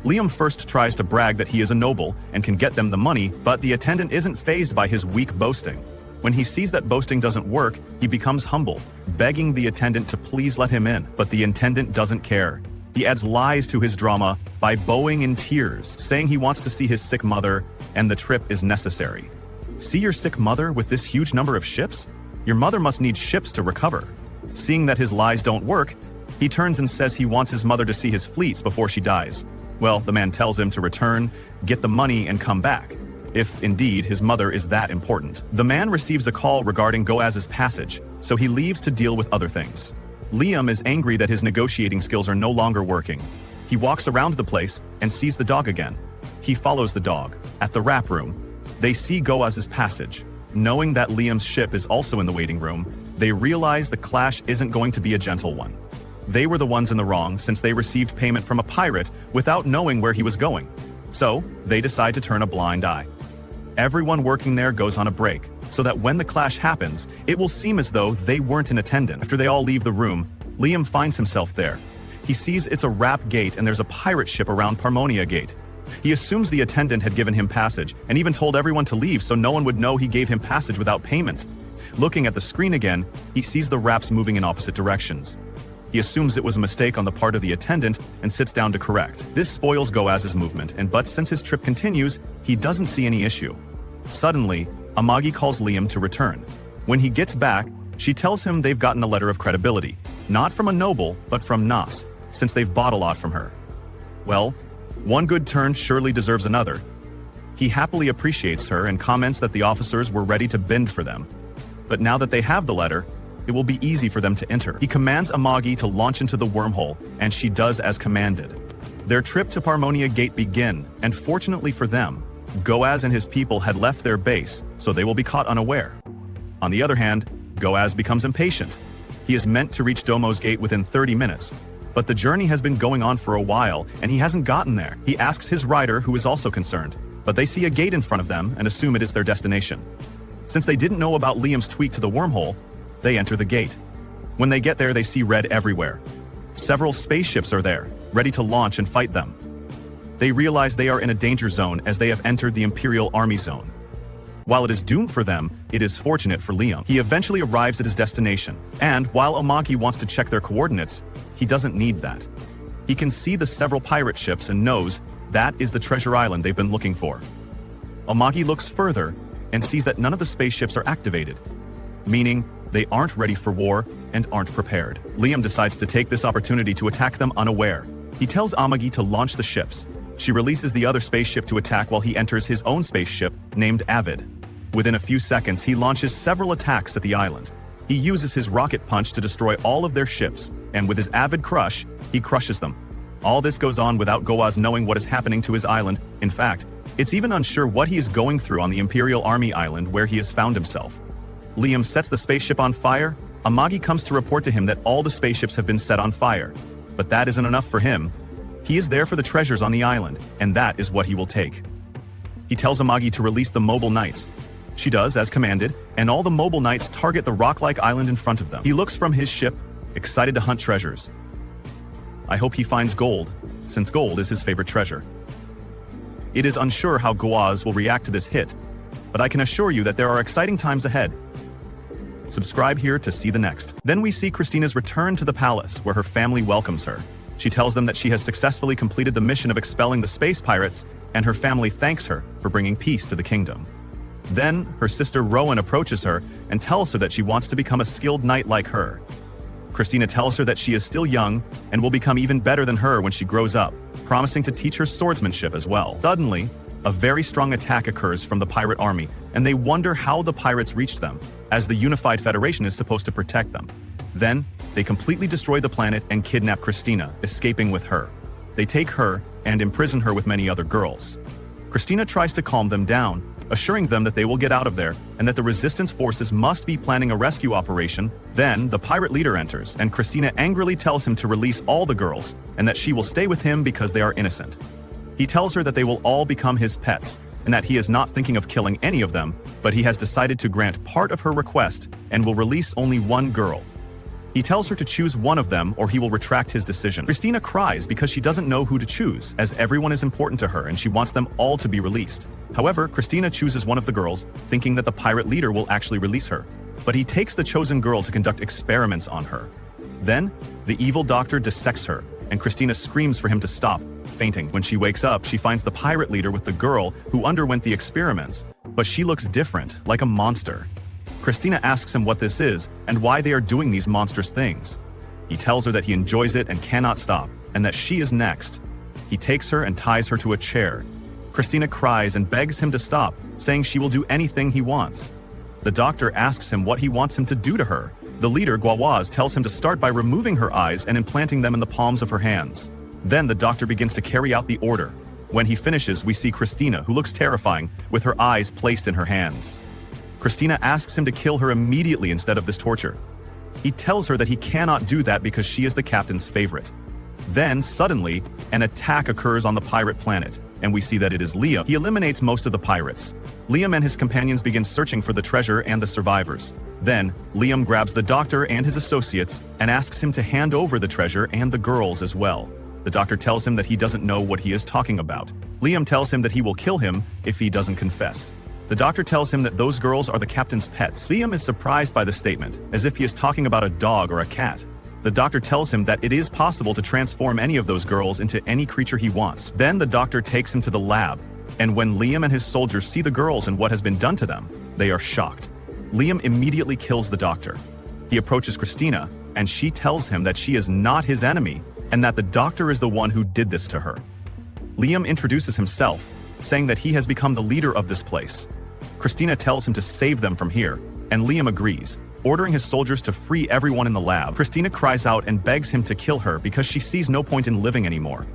Liam first tries to brag that he is a noble and can get them the money, but the attendant isn't fazed by his weak boasting. When he sees that boasting doesn't work, he becomes humble, begging the attendant to please let him in, but the attendant doesn't care. He adds lies to his drama by bowing in tears, saying he wants to see his sick mother and the trip is necessary. See your sick mother with this huge number of ships? Your mother must need ships to recover. Seeing that his lies don't work, he turns and says he wants his mother to see his fleets before she dies. Well, the man tells him to return, get the money, and come back, if indeed his mother is that important. The man receives a call regarding Goaz's passage, so he leaves to deal with other things. Liam is angry that his negotiating skills are no longer working. He walks around the place and sees the dog again. He follows the dog. At the rap room, they see Goaz's passage. Knowing that Liam's ship is also in the waiting room, they realize the clash isn't going to be a gentle one. They were the ones in the wrong since they received payment from a pirate without knowing where he was going. So, they decide to turn a blind eye. Everyone working there goes on a break, so that when the clash happens, it will seem as though they weren't in attendance. After they all leave the room, Liam finds himself there. He sees it's a rap gate and there's a pirate ship around Parmonia Gate. He assumes the attendant had given him passage and even told everyone to leave so no one would know he gave him passage without payment. Looking at the screen again, he sees the raps moving in opposite directions. He assumes it was a mistake on the part of the attendant and sits down to correct. This spoils Goaz's movement, but since his trip continues, he doesn't see any issue. Suddenly, Amagi calls Liam to return. When he gets back, she tells him they've gotten a letter of credibility, not from a noble, but from Nas, since they've bought a lot from her. Well, one good turn surely deserves another. He happily appreciates her and comments that the officers were ready to bend for them. But now that they have the letter, it will be easy for them to enter. He commands Amagi to launch into the wormhole, and she does as commanded. Their trip to Parmonia Gate begin, and fortunately for them, Goaz and his people had left their base, so they will be caught unaware. On the other hand, Goaz becomes impatient. He is meant to reach Domo's gate within 30 minutes, but the journey has been going on for a while, and he hasn't gotten there. He asks his rider, who is also concerned, but they see a gate in front of them and assume it is their destination. Since they didn't know about Liam's tweak to the wormhole, they enter the gate. When they get there, they see red everywhere. Several spaceships are there, ready to launch and fight them. They realize they are in a danger zone as they have entered the Imperial Army zone. While it is doomed for them, it is fortunate for Liam. He eventually arrives at his destination, and while Amagi wants to check their coordinates, he doesn't need that. He can see the several pirate ships and knows that is the treasure island they've been looking for. Amagi looks further and sees that none of the spaceships are activated, meaning they aren't ready for war and aren't prepared. Liam decides to take this opportunity to attack them unaware. He tells Amagi to launch the ships. She releases the other spaceship to attack while he enters his own spaceship, named Avid. Within a few seconds, he launches several attacks at the island. He uses his rocket punch to destroy all of their ships, and with his Avid crush, he crushes them. All this goes on without Goaz knowing what is happening to his island. In fact, it's even unsure what he is going through on the Imperial Army Island where he has found himself. Liam sets the spaceship on fire. Amagi comes to report to him that all the spaceships have been set on fire. But that isn't enough for him. He is there for the treasures on the island, and that is what he will take. He tells Amagi to release the mobile knights. She does as commanded, and all the mobile knights target the rock-like island in front of them. He looks from his ship, excited to hunt treasures. I hope he finds gold, since gold is his favorite treasure. It is unsure how Goaz will react to this hit, but I can assure you that there are exciting times ahead. Subscribe here to see the next. Then we see Christina's return to the palace, where her family welcomes her. She tells them that she has successfully completed the mission of expelling the space pirates, and her family thanks her for bringing peace to the kingdom. Then, her sister Rowan approaches her and tells her that she wants to become a skilled knight like her. Christina tells her that she is still young and will become even better than her when she grows up, promising to teach her swordsmanship as well. Suddenly, a very strong attack occurs from the pirate army, and they wonder how the pirates reached them, as the Unified Federation is supposed to protect them. Then, they completely destroy the planet and kidnap Christina, escaping with her. They take her and imprison her with many other girls. Christina tries to calm them down, assuring them that they will get out of there and that the resistance forces must be planning a rescue operation. Then, the pirate leader enters, and Christina angrily tells him to release all the girls and that she will stay with him because they are innocent. He tells her that they will all become his pets and that he is not thinking of killing any of them, but he has decided to grant part of her request and will release only one girl. He tells her to choose one of them or he will retract his decision. Christina cries because she doesn't know who to choose, as everyone is important to her and she wants them all to be released. However, Christina chooses one of the girls, thinking that the pirate leader will actually release her. But he takes the chosen girl to conduct experiments on her. Then, the evil doctor dissects her, and Christina screams for him to stop, fainting. When she wakes up, she finds the pirate leader with the girl who underwent the experiments, but she looks different, like a monster. Christina asks him what this is and why they are doing these monstrous things. He tells her that he enjoys it and cannot stop, and that she is next. He takes her and ties her to a chair. Christina cries and begs him to stop, saying she will do anything he wants. The doctor asks him what he wants him to do to her. The leader, Guawaz, tells him to start by removing her eyes and implanting them in the palms of her hands. Then the doctor begins to carry out the order. When he finishes, we see Christina, who looks terrifying, with her eyes placed in her hands. Christina asks him to kill her immediately instead of this torture. He tells her that he cannot do that because she is the captain's favorite. Then, suddenly, an attack occurs on the pirate planet, and we see that it is Liam. He eliminates most of the pirates. Liam and his companions begin searching for the treasure and the survivors. Then, Liam grabs the doctor and his associates and asks him to hand over the treasure and the girls as well. The doctor tells him that he doesn't know what he is talking about. Liam tells him that he will kill him if he doesn't confess. The doctor tells him that those girls are the captain's pets. Liam is surprised by the statement, as if he is talking about a dog or a cat. The doctor tells him that it is possible to transform any of those girls into any creature he wants. Then the doctor takes him to the lab, and when Liam and his soldiers see the girls and what has been done to them, they are shocked. Liam immediately kills the doctor. He approaches Christina, and she tells him that she is not his enemy, and that the doctor is the one who did this to her. Liam introduces himself, saying that he has become the leader of this place. Christina tells him to save them from here, and Liam agrees, ordering his soldiers to free everyone in the lab. Christina cries out and begs him to kill her because she sees no point in living anymore.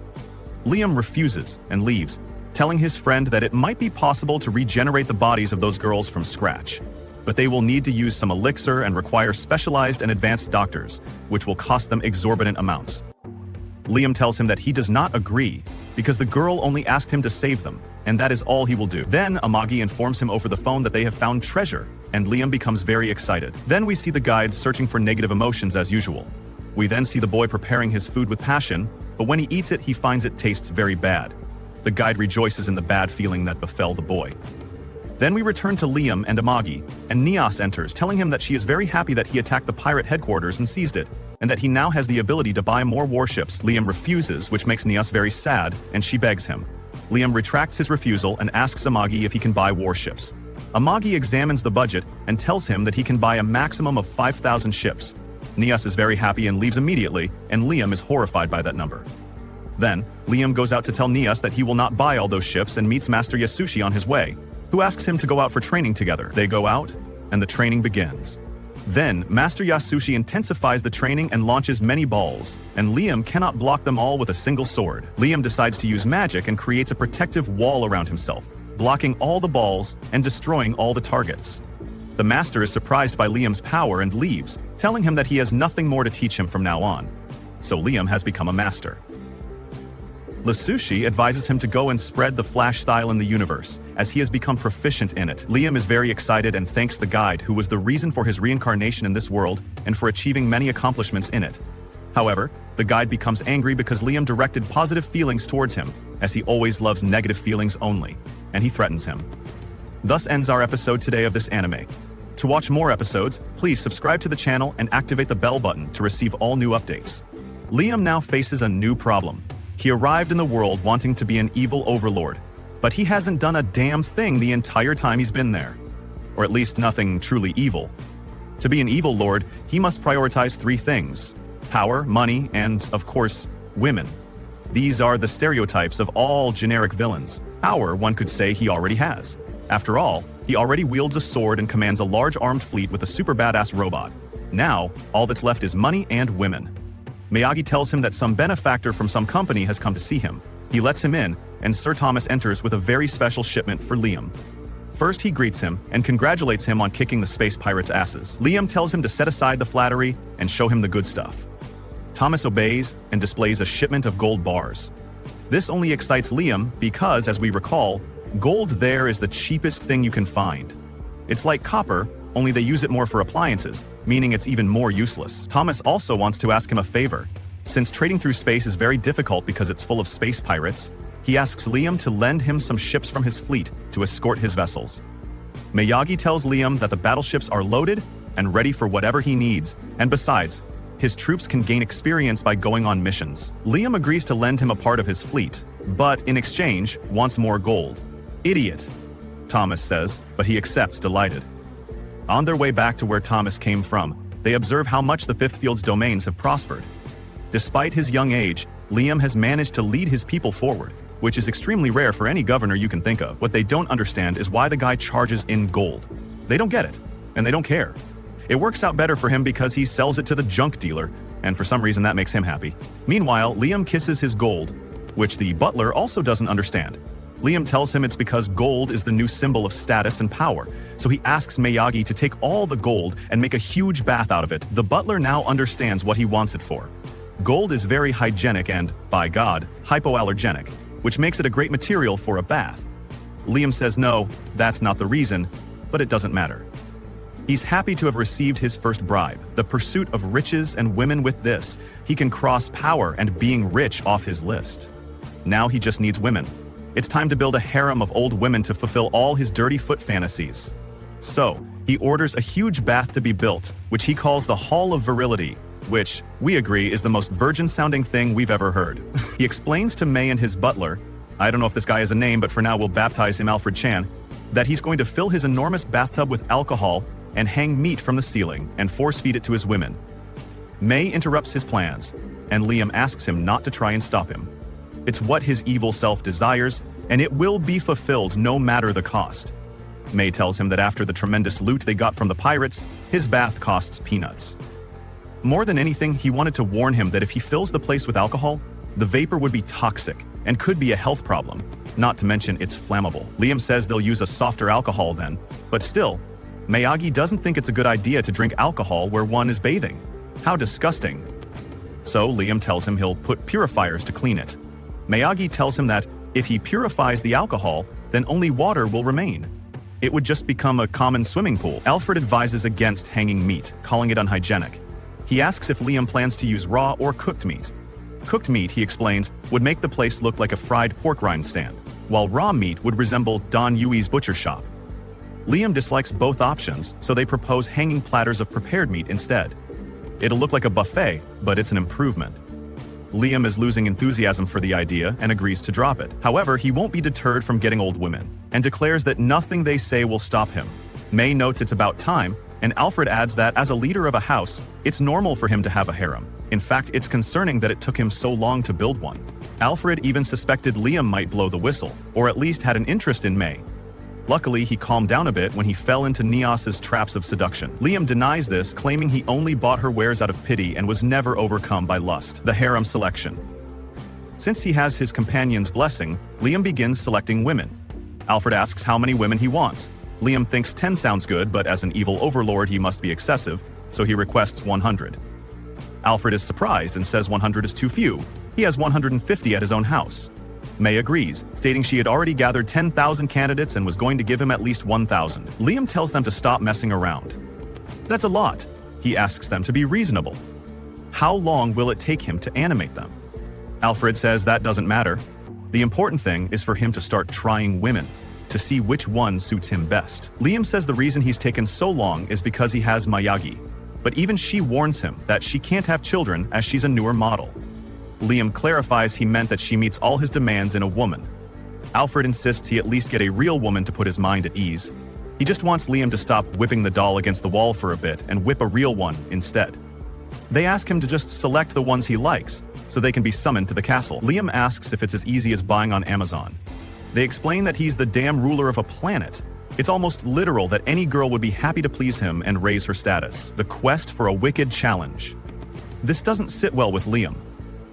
Liam refuses and leaves, telling his friend that it might be possible to regenerate the bodies of those girls from scratch, but they will need to use some elixir and require specialized and advanced doctors, which will cost them exorbitant amounts. Liam tells him that he does not agree because the girl only asked him to save them, and that is all he will do. Then Amagi informs him over the phone that they have found treasure, and Liam becomes very excited. Then we see the guide searching for negative emotions as usual. We then see the boy preparing his food with passion, but when he eats it, he finds it tastes very bad. The guide rejoices in the bad feeling that befell the boy. Then we return to Liam and Amagi, and Nias enters, telling him that she is very happy that he attacked the pirate headquarters and seized it, and that he now has the ability to buy more warships. Liam refuses, which makes Nias very sad, and she begs him. Liam retracts his refusal and asks Amagi if he can buy warships. Amagi examines the budget and tells him that he can buy a maximum of 5,000 ships. Nias is very happy and leaves immediately, and Liam is horrified by that number. Then, Liam goes out to tell Nias that he will not buy all those ships and meets Master Yasushi on his way, who asks him to go out for training together. They go out, and the training begins. Then, Master Yasushi intensifies the training and launches many balls, and Liam cannot block them all with a single sword. Liam decides to use magic and creates a protective wall around himself, blocking all the balls and destroying all the targets. The master is surprised by Liam's power and leaves, telling him that he has nothing more to teach him from now on. So Liam has become a master. Yasushi advises him to go and spread the flash style in the universe, as he has become proficient in it. Liam is very excited and thanks the guide who was the reason for his reincarnation in this world and for achieving many accomplishments in it. However, the guide becomes angry because Liam directed positive feelings towards him, as he always loves negative feelings only, and he threatens him. Thus ends our episode today of this anime. To watch more episodes, please subscribe to the channel and activate the bell button to receive all new updates. Liam now faces a new problem. He arrived in the world wanting to be an evil overlord, but he hasn't done a damn thing the entire time he's been there. Or at least nothing truly evil. To be an evil lord, he must prioritize 3 things: power, money, and, of course, women. These are the stereotypes of all generic villains. Power, one could say, he already has. After all, he already wields a sword and commands a large armed fleet with a super badass robot. Now, all that's left is money and women. Miyagi tells him that some benefactor from some company has come to see him. He lets him in, and Sir Thomas enters with a very special shipment for Liam. First, he greets him and congratulates him on kicking the space pirates' asses. Liam tells him to set aside the flattery and show him the good stuff. Thomas obeys and displays a shipment of gold bars. This only excites Liam because, as we recall, gold there is the cheapest thing you can find. It's like copper, only they use it more for appliances, meaning it's even more useless. Thomas also wants to ask him a favor. Since trading through space is very difficult because it's full of space pirates, he asks Liam to lend him some ships from his fleet to escort his vessels. Miyagi tells Liam that the battleships are loaded and ready for whatever he needs, and besides, his troops can gain experience by going on missions. Liam agrees to lend him a part of his fleet, but in exchange, wants more gold. Idiot, Thomas says, but he accepts delighted. On their way back to where Thomas came from, they observe how much the Fifth Field's domains have prospered. Despite his young age, Liam has managed to lead his people forward, which is extremely rare for any governor you can think of. What they don't understand is why the guy charges in gold. They don't get it, and they don't care. It works out better for him because he sells it to the junk dealer, and for some reason that makes him happy. Meanwhile, Liam kisses his gold, which the butler also doesn't understand. Liam tells him it's because gold is the new symbol of status and power, so he asks Miyagi to take all the gold and make a huge bath out of it. The butler now understands what he wants it for. Gold is very hygienic and, by God, hypoallergenic, which makes it a great material for a bath. Liam says no, that's not the reason, but it doesn't matter. He's happy to have received his first bribe, the pursuit of riches and women. With this, he can cross power and being rich off his list. Now he just needs women. It's time to build a harem of old women to fulfill all his dirty foot fantasies. So, he orders a huge bath to be built, which he calls the Hall of Virility, which, we agree, is the most virgin-sounding thing we've ever heard. He explains to May and his butler, I don't know if this guy has a name, but for now we'll baptize him Alfred Chan, that he's going to fill his enormous bathtub with alcohol and hang meat from the ceiling and force-feed it to his women. May interrupts his plans, and Liam asks him not to try and stop him. It's what his evil self desires, and it will be fulfilled no matter the cost. May tells him that after the tremendous loot they got from the pirates, his bath costs peanuts. More than anything, he wanted to warn him that if he fills the place with alcohol, the vapor would be toxic and could be a health problem, not to mention it's flammable. Liam says they'll use a softer alcohol then, but still, Miyagi doesn't think it's a good idea to drink alcohol where one is bathing. How disgusting. So Liam tells him he'll put purifiers to clean it. Miyagi tells him that if he purifies the alcohol, then only water will remain. It would just become a common swimming pool. Alfred advises against hanging meat, calling it unhygienic. He asks if Liam plans to use raw or cooked meat. Cooked meat, he explains, would make the place look like a fried pork rind stand, while raw meat would resemble Don Yui's butcher shop. Liam dislikes both options, so they propose hanging platters of prepared meat instead. It'll look like a buffet, but it's an improvement. Liam is losing enthusiasm for the idea and agrees to drop it. However, he won't be deterred from getting old women, and declares that nothing they say will stop him. May notes it's about time, and Alfred adds that as a leader of a house, it's normal for him to have a harem. In fact, it's concerning that it took him so long to build one. Alfred even suspected Liam might blow the whistle, or at least had an interest in May. Luckily, he calmed down a bit when he fell into Nias's traps of seduction. Liam denies this, claiming he only bought her wares out of pity and was never overcome by lust. The harem selection. Since he has his companion's blessing, Liam begins selecting women. Alfred asks how many women he wants. Liam thinks 10 sounds good, but as an evil overlord he must be excessive, so he requests 100. Alfred is surprised and says 100 is too few. He has 150 at his own house. May agrees, stating she had already gathered 10,000 candidates and was going to give him at least 1,000. Liam tells them to stop messing around. That's a lot. He asks them to be reasonable. How long will it take him to animate them? Alfred says that doesn't matter. The important thing is for him to start trying women, to see which one suits him best. Liam says the reason he's taken so long is because he has Miyagi, but even she warns him that she can't have children as she's a newer model. Liam clarifies he meant that she meets all his demands in a woman. Alfred insists he at least get a real woman to put his mind at ease. He just wants Liam to stop whipping the doll against the wall for a bit and whip a real one instead. They ask him to just select the ones he likes, so they can be summoned to the castle. Liam asks if it's as easy as buying on Amazon. They explain that he's the damn ruler of a planet. It's almost literal that any girl would be happy to please him and raise her status. The quest for a wicked challenge. This doesn't sit well with Liam.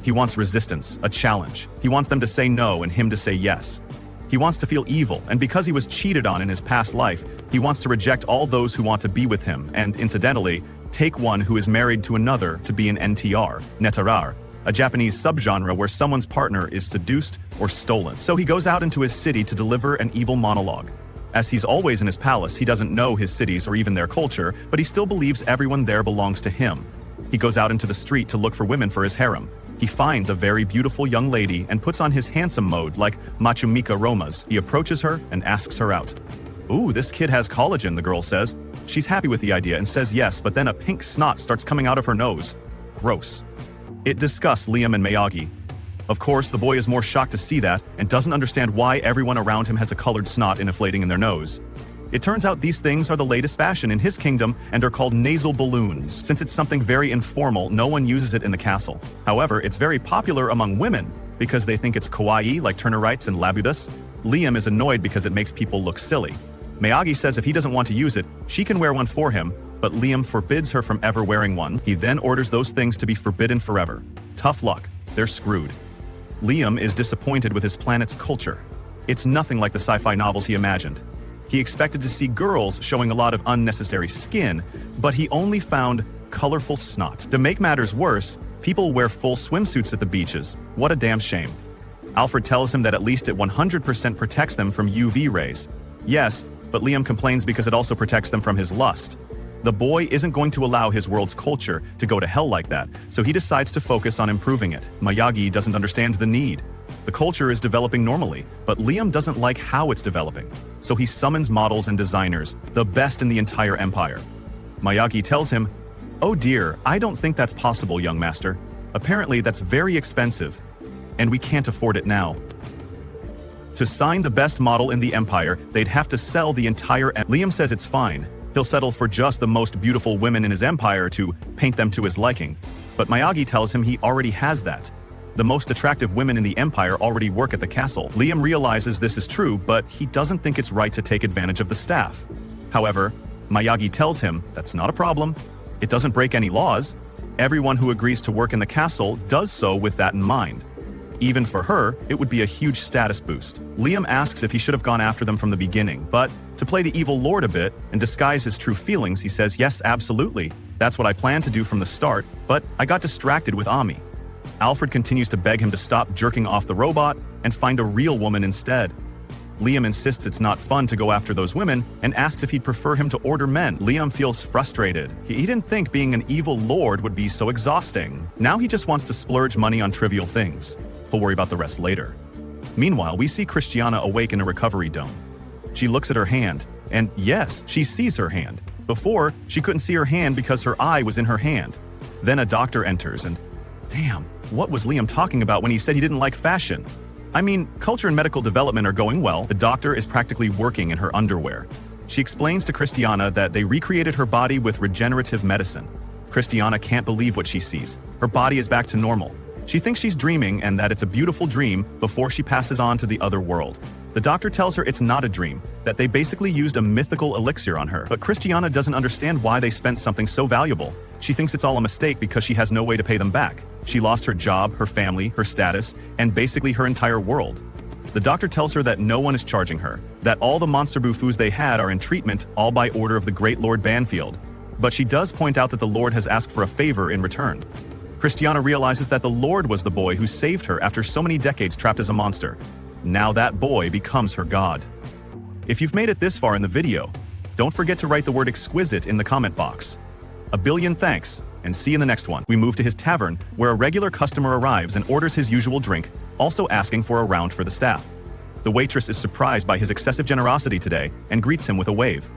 He wants resistance, a challenge. He wants them to say no and him to say yes. He He wants to feel evil, and because he was cheated on in his past life, he wants to reject all those who want to be with him, and incidentally, take one who is married to another to be an NTR, netarar, a Japanese subgenre where someone's partner is seduced or stolen. So he goes out into his city to deliver an evil monologue. As he's always in his palace, he doesn't know his cities or even their culture, but he still believes everyone there belongs to him. He goes out into the street to look for women for his harem. He finds a very beautiful young lady and puts on his handsome mode like Machumika Roma's. He approaches her and asks her out. "Ooh, this kid has collagen," the girl says. She's happy with the idea and says yes, but then a pink snot starts coming out of her nose. Gross. It disgusts Liam and Miyagi. Of course, the boy is more shocked to see that and doesn't understand why everyone around him has a colored snot inflating in their nose. It turns out these things are the latest fashion in his kingdom and are called nasal balloons. Since it's something very informal, no one uses it in the castle. However, it's very popular among women because they think it's kawaii, like Turner writes in Labudus. Liam is annoyed because it makes people look silly. Miyagi says if he doesn't want to use it, she can wear one for him, but Liam forbids her from ever wearing one. He then orders those things to be forbidden forever. Tough luck, they're screwed. Liam is disappointed with his planet's culture. It's nothing like the sci-fi novels he imagined. He expected to see girls showing a lot of unnecessary skin, but he only found colorful snot. To make matters worse, people wear full swimsuits at the beaches. What a damn shame. Alfred tells him that at least it 100% protects them from UV rays. Yes, but Liam complains because it also protects them from his lust. The boy isn't going to allow his world's culture to go to hell like that, so he decides to focus on improving it. Miyagi doesn't understand the need. The culture is developing normally, but Liam doesn't like how it's developing. So he summons models and designers, the best in the entire empire. Miyagi tells him, "Oh dear, I don't think that's possible, young master. Apparently that's very expensive, and we can't afford it now." To sign the best model in the empire, they'd have to sell the entire Liam says it's fine. He'll settle for just the most beautiful women in his empire to paint them to his liking. But Miyagi tells him he already has that. The most attractive women in the empire already work at the castle. Liam realizes this is true, but he doesn't think it's right to take advantage of the staff. However, Miyagi tells him that's not a problem. It doesn't break any laws. Everyone who agrees to work in the castle does so with that in mind. Even for her, it would be a huge status boost. Liam asks if he should have gone after them from the beginning, but to play the evil lord a bit and disguise his true feelings, he says, "Yes, absolutely. That's what I planned to do from the start, but I got distracted with Ami." Alfred continues to beg him to stop jerking off the robot and find a real woman instead. Liam insists it's not fun to go after those women and asks if he'd prefer him to order men. Liam feels frustrated. He didn't think being an evil lord would be so exhausting. Now he just wants to splurge money on trivial things. He'll worry about the rest later. Meanwhile, we see Christiana awake in a recovery dome. She looks at her hand, and yes, she sees her hand. Before, she couldn't see her hand because her eye was in her hand. Then a doctor enters and, damn, what was Liam talking about when he said he didn't like fashion? I mean, culture and medical development are going well. The doctor is practically working in her underwear. She explains to Christiana that they recreated her body with regenerative medicine. Christiana can't believe what she sees. Her body is back to normal. She thinks she's dreaming and that it's a beautiful dream before she passes on to the other world. The doctor tells her it's not a dream, that they basically used a mythical elixir on her. But Christiana doesn't understand why they spent something so valuable. She thinks it's all a mistake because she has no way to pay them back. She lost her job, her family, her status, and basically her entire world. The doctor tells her that no one is charging her, that all the monster buffoos they had are in treatment, all by order of the great Lord Banfield. But she does point out that the Lord has asked for a favor in return. Christiana realizes that the Lord was the boy who saved her after so many decades trapped as a monster. Now that boy becomes her god. If you've made it this far in the video, don't forget to write the word exquisite in the comment box. A billion thanks, and see you in the next one. We move to his tavern, where a regular customer arrives and orders his usual drink, also asking for a round for the staff. The waitress is surprised by his excessive generosity today and greets him with a wave.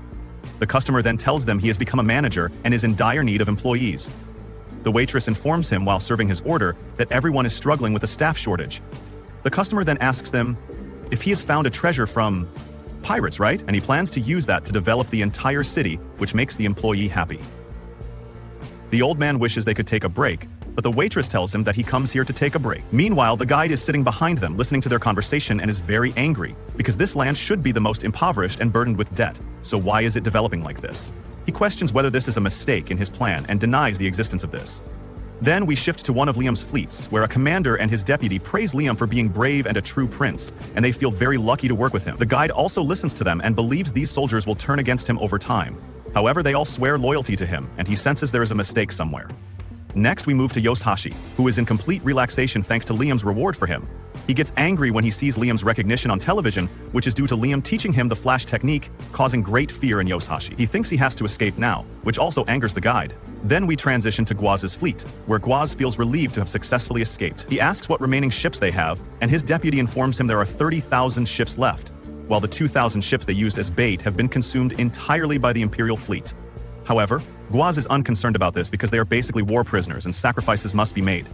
The customer then tells them he has become a manager and is in dire need of employees. The waitress informs him while serving his order that everyone is struggling with a staff shortage. The customer then asks them if he has found a treasure from pirates, right? And he plans to use that to develop the entire city, which makes the employee happy. The old man wishes they could take a break, but the waitress tells him that he comes here to take a break. Meanwhile, the guide is sitting behind them, listening to their conversation, and is very angry, because this land should be the most impoverished and burdened with debt. So why is it developing like this? He questions whether this is a mistake in his plan and denies the existence of this. Then we shift to one of Liam's fleets, where a commander and his deputy praise Liam for being brave and a true prince, and they feel very lucky to work with him. The guide also listens to them and believes these soldiers will turn against him over time. However, they all swear loyalty to him, and he senses there is a mistake somewhere. Next, we move to Yosashi, who is in complete relaxation thanks to Liam's reward for him. He gets angry when he sees Liam's recognition on television, which is due to Liam teaching him the flash technique, causing great fear in Yosashi. He thinks he has to escape now, which also angers the guide. Then we transition to Guaz's fleet, where Guaz feels relieved to have successfully escaped. He asks what remaining ships they have, and his deputy informs him there are 30,000 ships left, while the 2,000 ships they used as bait have been consumed entirely by the Imperial fleet. However, Guaz is unconcerned about this because they are basically war prisoners and sacrifices must be made.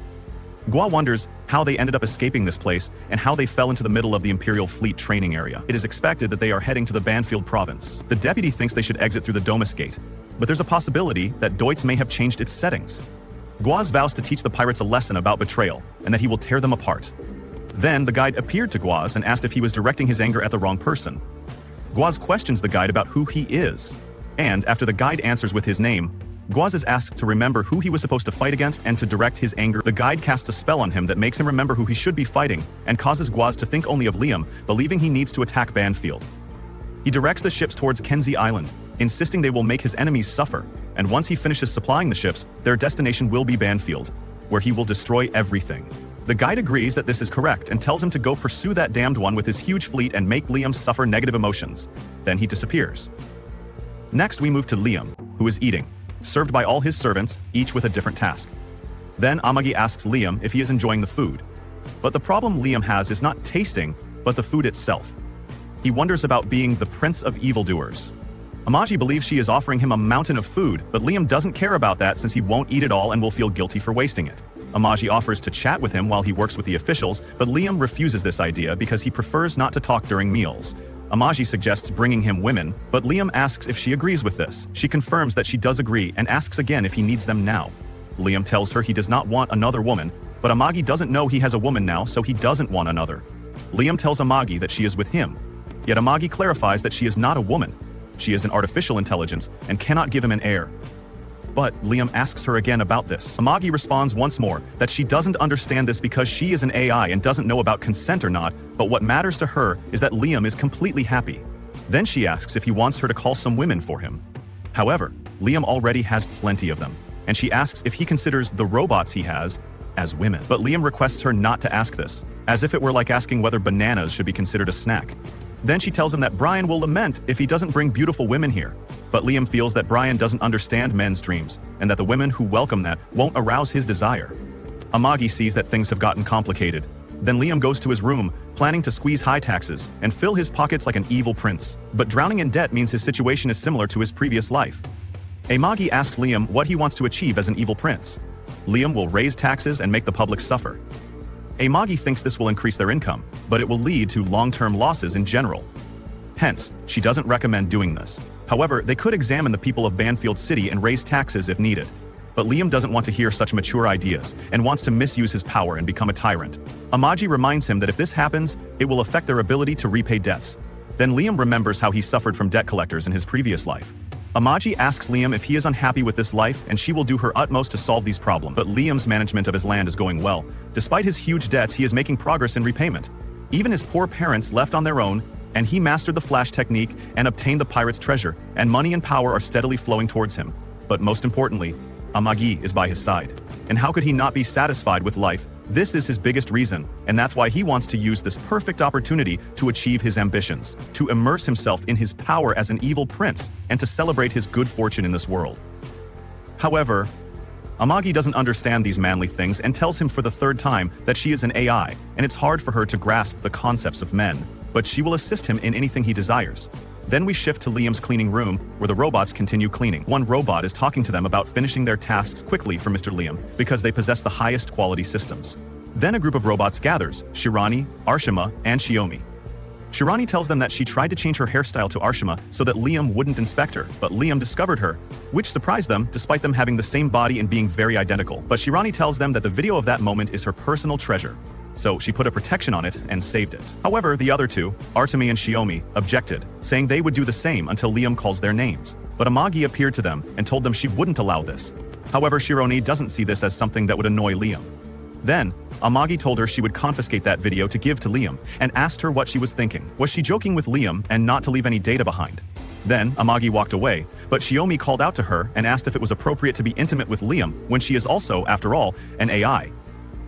Guaz wonders how they ended up escaping this place and how they fell into the middle of the Imperial fleet training area. It is expected that they are heading to the Banfield province. The deputy thinks they should exit through the Domus gate, but there's a possibility that Deutz may have changed its settings. Guaz vows to teach the pirates a lesson about betrayal and that he will tear them apart. Then the guide appeared to Guaz and asked if he was directing his anger at the wrong person. Guaz questions the guide about who he is, and after the guide answers with his name, Guaz is asked to remember who he was supposed to fight against and to direct his anger. The guide casts a spell on him that makes him remember who he should be fighting and causes Guaz to think only of Liam, believing he needs to attack Banfield. He directs the ships towards Kenzie Island, insisting they will make his enemies suffer, and once he finishes supplying the ships, their destination will be Banfield, where he will destroy everything. The guide agrees that this is correct and tells him to go pursue that damned one with his huge fleet and make Liam suffer negative emotions. Then he disappears. Next, we move to Liam, who is eating, served by all his servants, each with a different task. Then Amagi asks Liam if he is enjoying the food. But the problem Liam has is not tasting, but the food itself. He wonders about being the prince of evildoers. Amagi believes she is offering him a mountain of food, but Liam doesn't care about that since he won't eat it all and will feel guilty for wasting it. Amagi offers to chat with him while he works with the officials, but Liam refuses this idea because he prefers not to talk during meals. Amagi suggests bringing him women, but Liam asks if she agrees with this. She confirms that she does agree and asks again if he needs them now. Liam tells her he does not want another woman, but Amagi doesn't know he has a woman now, so he doesn't want another. Liam tells Amagi that she is with him, yet Amagi clarifies that she is not a woman. She is an artificial intelligence and cannot give him an heir. But Liam asks her again about this. Amagi responds once more that she doesn't understand this because she is an AI and doesn't know about consent or not, but what matters to her is that Liam is completely happy. Then she asks if he wants her to call some women for him. However, Liam already has plenty of them, and she asks if he considers the robots he has as women. But Liam requests her not to ask this, as if it were like asking whether bananas should be considered a snack. Then she tells him that Brian will lament if he doesn't bring beautiful women here. But Liam feels that Brian doesn't understand men's dreams, and that the women who welcome that won't arouse his desire. Amagi sees that things have gotten complicated. Then Liam goes to his room, planning to squeeze high taxes and fill his pockets like an evil prince. But drowning in debt means his situation is similar to his previous life. Amagi asks Liam what he wants to achieve as an evil prince. Liam will raise taxes and make the public suffer. Amagi thinks this will increase their income, but it will lead to long-term losses in general. Hence, she doesn't recommend doing this. However, they could examine the people of Banfield City and raise taxes if needed. But Liam doesn't want to hear such mature ideas and wants to misuse his power and become a tyrant. Amagi reminds him that if this happens, it will affect their ability to repay debts. Then Liam remembers how he suffered from debt collectors in his previous life. Amagi asks Liam if he is unhappy with this life and she will do her utmost to solve these problems. But Liam's management of his land is going well. Despite his huge debts, he is making progress in repayment. Even his poor parents left on their own, and he mastered the flash technique and obtained the pirate's treasure, and money and power are steadily flowing towards him. But most importantly, Amagi is by his side. And how could he not be satisfied with life? This is his biggest reason, and that's why he wants to use this perfect opportunity to achieve his ambitions, to immerse himself in his power as an evil prince, and to celebrate his good fortune in this world. However, Amagi doesn't understand these manly things and tells him for the third time that she is an AI, and it's hard for her to grasp the concepts of men, but she will assist him in anything he desires. Then we shift to Liam's cleaning room, where the robots continue cleaning. One robot is talking to them about finishing their tasks quickly for Mr. Liam, because they possess the highest quality systems. Then a group of robots gathers, Shirani, Arshima, and Shiomi. Shirani tells them that she tried to change her hairstyle to Arshima so that Liam wouldn't inspect her, but Liam discovered her, which surprised them despite them having the same body and being very identical. But Shirani tells them that the video of that moment is her personal treasure, so she put a protection on it and saved it. However, the other two, Artemi and Shiomi, objected, saying they would do the same until Liam calls their names. But Amagi appeared to them and told them she wouldn't allow this. However, Shironi doesn't see this as something that would annoy Liam. Then, Amagi told her she would confiscate that video to give to Liam and asked her what she was thinking. Was she joking with Liam and not to leave any data behind? Then, Amagi walked away, but Shiomi called out to her and asked if it was appropriate to be intimate with Liam when she is also, after all, an AI.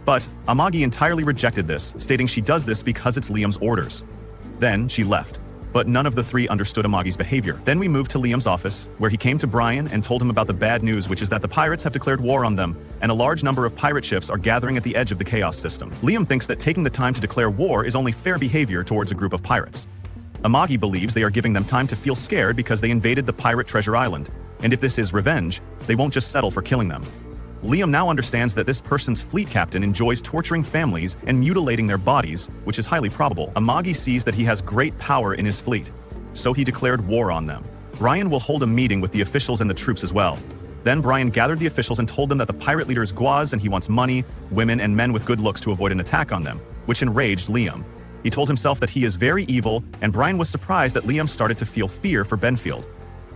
But Amagi entirely rejected this, stating she does this because it's Liam's orders. Then she left, but none of the three understood Amagi's behavior. Then we moved to Liam's office, where he came to Brian and told him about the bad news, which is that the pirates have declared war on them, and a large number of pirate ships are gathering at the edge of the chaos system. Liam thinks that taking the time to declare war is only fair behavior towards a group of pirates. Amagi believes they are giving them time to feel scared because they invaded the pirate treasure island, and if this is revenge, they won't just settle for killing them. Liam now understands that this person's fleet captain enjoys torturing families and mutilating their bodies, which is highly probable. Amagi sees that he has great power in his fleet, so he declared war on them. Brian will hold a meeting with the officials and the troops as well. Then Brian gathered the officials and told them that the pirate leader is Guaz and he wants money, women, and men with good looks to avoid an attack on them, which enraged Liam. He told himself that he is very evil, and Brian was surprised that Liam started to feel fear for Benfield.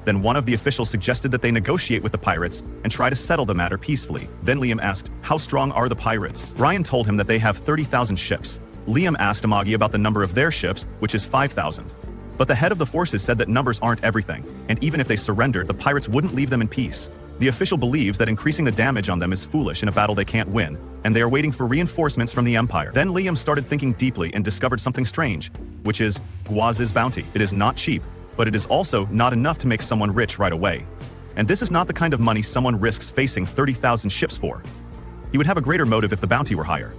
Then one of the officials suggested that they negotiate with the pirates and try to settle the matter peacefully. Then Liam asked, how strong are the pirates? Brian told him that they have 30,000 ships. Liam asked Amagi about the number of their ships, which is 5,000. But the head of the forces said that numbers aren't everything, and even if they surrendered, the pirates wouldn't leave them in peace. The official believes that increasing the damage on them is foolish in a battle they can't win, and they are waiting for reinforcements from the Empire. Then Liam started thinking deeply and discovered something strange, which is Guaz's bounty. It is not cheap, but it is also not enough to make someone rich right away. And this is not the kind of money someone risks facing 30,000 ships for. He would have a greater motive if the bounty were higher.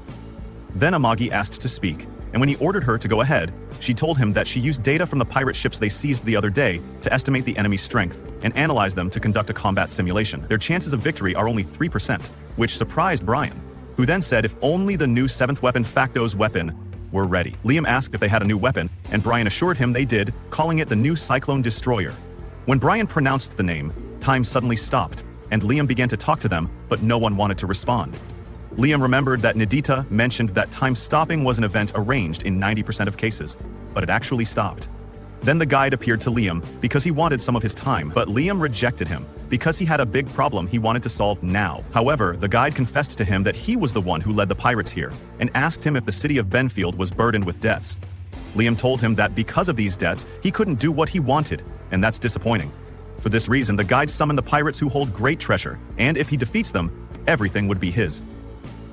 Then Amagi asked to speak, and when he ordered her to go ahead, she told him that she used data from the pirate ships they seized the other day to estimate the enemy's strength and analyze them to conduct a combat simulation. Their chances of victory are only 3%, which surprised Brian, who then said if only the new 7th weapon, Facto's weapon, were ready. Liam asked if they had a new weapon, and Brian assured him they did, calling it the new Cyclone Destroyer. When Brian pronounced the name, time suddenly stopped, and Liam began to talk to them, but no one wanted to respond. Liam remembered that Nidita mentioned that time stopping was an event arranged in 90% of cases, but it actually stopped. Then the guide appeared to Liam because he wanted some of his time, but Liam rejected him because he had a big problem he wanted to solve now. However, the guide confessed to him that he was the one who led the pirates here and asked him if the city of Benfield was burdened with debts. Liam told him that because of these debts, he couldn't do what he wanted, and that's disappointing. For this reason, the guide summoned the pirates who hold great treasure, and if he defeats them, everything would be his.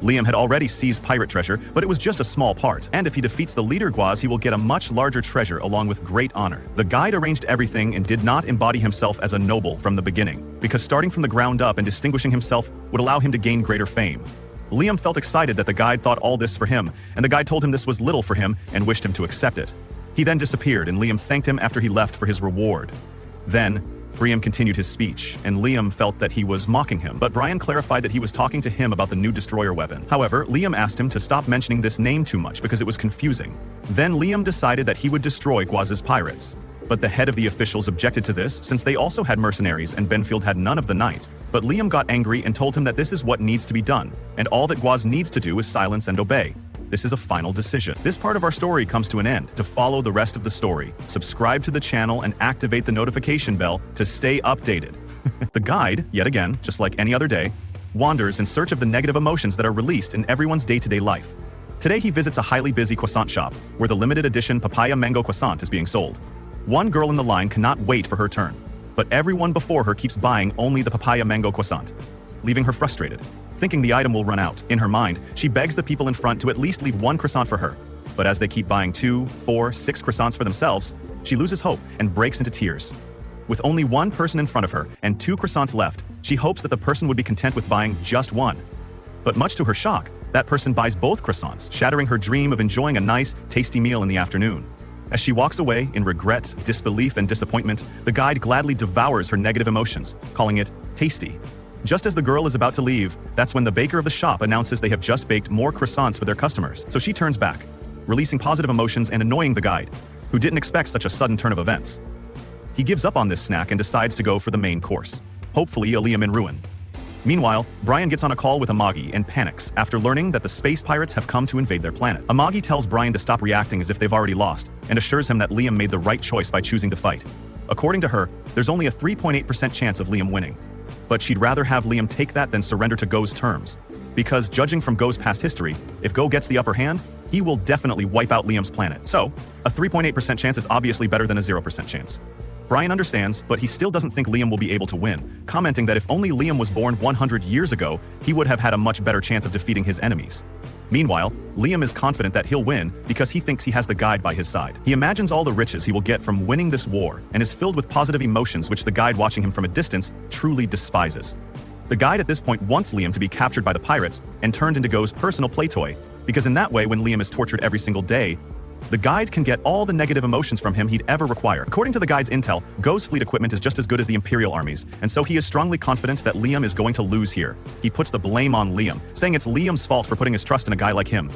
Liam had already seized pirate treasure, but it was just a small part, and if he defeats the leader Guaz, he will get a much larger treasure along with great honor. The guide arranged everything and did not embody himself as a noble from the beginning, because starting from the ground up and distinguishing himself would allow him to gain greater fame. Liam felt excited that the guide thought all this for him, and the guide told him this was little for him and wished him to accept it. He then disappeared, and Liam thanked him after he left for his reward. Then, Brian continued his speech, and Liam felt that he was mocking him, but Brian clarified that he was talking to him about the new destroyer weapon. However, Liam asked him to stop mentioning this name too much because it was confusing. Then Liam decided that he would destroy Guaz's pirates. But the head of the officials objected to this since they also had mercenaries and Benfield had none of the knights. But Liam got angry and told him that this is what needs to be done, and all that Guaz needs to do is silence and obey. This is a final decision. This part of our story comes to an end. To follow the rest of the story, subscribe to the channel and activate the notification bell to stay updated. The guide, yet again, just like any other day, wanders in search of the negative emotions that are released in everyone's day-to-day life. Today he visits a highly busy croissant shop, where the limited edition papaya mango croissant is being sold. One girl in the line cannot wait for her turn, but everyone before her keeps buying only the papaya mango croissant, leaving her frustrated. Thinking the item will run out, in her mind, she begs the people in front to at least leave one croissant for her. But as they keep buying 2, 4, 6 croissants for themselves, she loses hope and breaks into tears. With only one person in front of her and 2 croissants left, she hopes that the person would be content with buying just one. But much to her shock, that person buys both croissants, shattering her dream of enjoying a nice, tasty meal in the afternoon. As she walks away in regret, disbelief, and disappointment, the guide gladly devours her negative emotions, calling it tasty. Just as the girl is about to leave, that's when the baker of the shop announces they have just baked more croissants for their customers, so she turns back, releasing positive emotions and annoying the guide, who didn't expect such a sudden turn of events. He gives up on this snack and decides to go for the main course, hopefully a Liam in ruin. Meanwhile, Brian gets on a call with Amagi and panics after learning that the space pirates have come to invade their planet. Amagi tells Brian to stop reacting as if they've already lost, and assures him that Liam made the right choice by choosing to fight. According to her, there's only a 3.8% chance of Liam winning. but she'd rather have Liam take that than surrender to Go's terms. Because judging from Go's past history, if Go gets the upper hand, he will definitely wipe out Liam's planet. So, a 3.8% chance is obviously better than a 0% chance. Brian understands, but he still doesn't think Liam will be able to win, commenting that if only Liam was born 100 years ago, he would have had a much better chance of defeating his enemies. Meanwhile, Liam is confident that he'll win because he thinks he has the guide by his side. He imagines all the riches he will get from winning this war and is filled with positive emotions which the guide watching him from a distance truly despises. The guide at this point wants Liam to be captured by the pirates and turned into Go's personal play toy, because in that way when Liam is tortured every single day, the guide can get all the negative emotions from him he'd ever require. According to the guide's intel, Go's fleet equipment is just as good as the Imperial armies, and so he is strongly confident that Liam is going to lose here. He puts the blame on Liam, saying it's Liam's fault for putting his trust in a guy like him.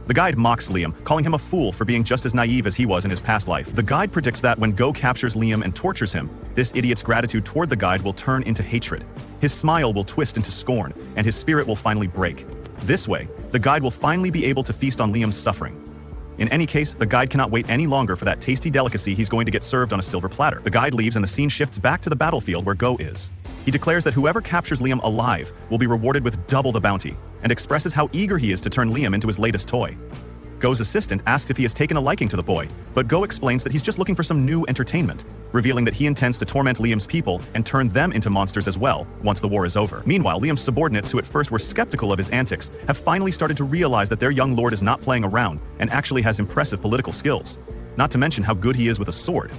The guide mocks Liam, calling him a fool for being just as naive as he was in his past life. The guide predicts that when Go captures Liam and tortures him, this idiot's gratitude toward the guide will turn into hatred. His smile will twist into scorn, and his spirit will finally break. This way, the guide will finally be able to feast on Liam's suffering. In any case, the guide cannot wait any longer for that tasty delicacy he's going to get served on a silver platter. The guide leaves and the scene shifts back to the battlefield where Go is. He declares that whoever captures Liam alive will be rewarded with double the bounty, and expresses how eager he is to turn Liam into his latest toy. Go's assistant asks if he has taken a liking to the boy, but Go explains that he's just looking for some new entertainment, revealing that he intends to torment Liam's people and turn them into monsters as well once the war is over. Meanwhile, Liam's subordinates, who at first were skeptical of his antics, have finally started to realize that their young lord is not playing around and actually has impressive political skills, not to mention how good he is with a sword.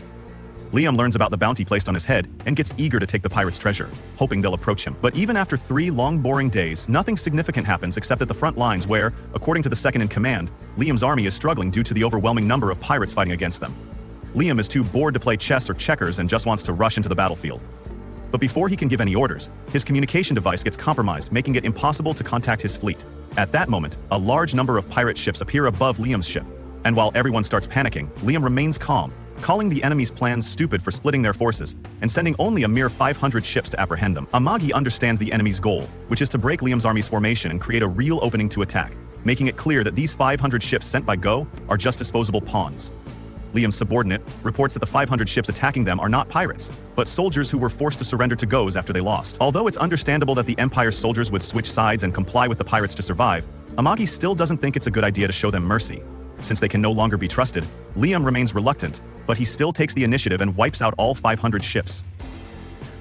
Liam learns about the bounty placed on his head and gets eager to take the pirates' treasure, hoping they'll approach him. But even after 3 long boring days, nothing significant happens except at the front lines where, according to the second in command, Liam's army is struggling due to the overwhelming number of pirates fighting against them. Liam is too bored to play chess or checkers and just wants to rush into the battlefield. But before he can give any orders, his communication device gets compromised, making it impossible to contact his fleet. At that moment, a large number of pirate ships appear above Liam's ship, and while everyone starts panicking, Liam remains calm, calling the enemy's plans stupid for splitting their forces, and sending only a mere 500 ships to apprehend them. Amagi understands the enemy's goal, which is to break Liam's army's formation and create a real opening to attack, making it clear that these 500 ships sent by Go are just disposable pawns. Liam's subordinate reports that the 500 ships attacking them are not pirates, but soldiers who were forced to surrender to Go's after they lost. Although it's understandable that the Empire's soldiers would switch sides and comply with the pirates to survive, Amagi still doesn't think it's a good idea to show them mercy. Since they can no longer be trusted, Liam remains reluctant, but he still takes the initiative and wipes out all 500 ships.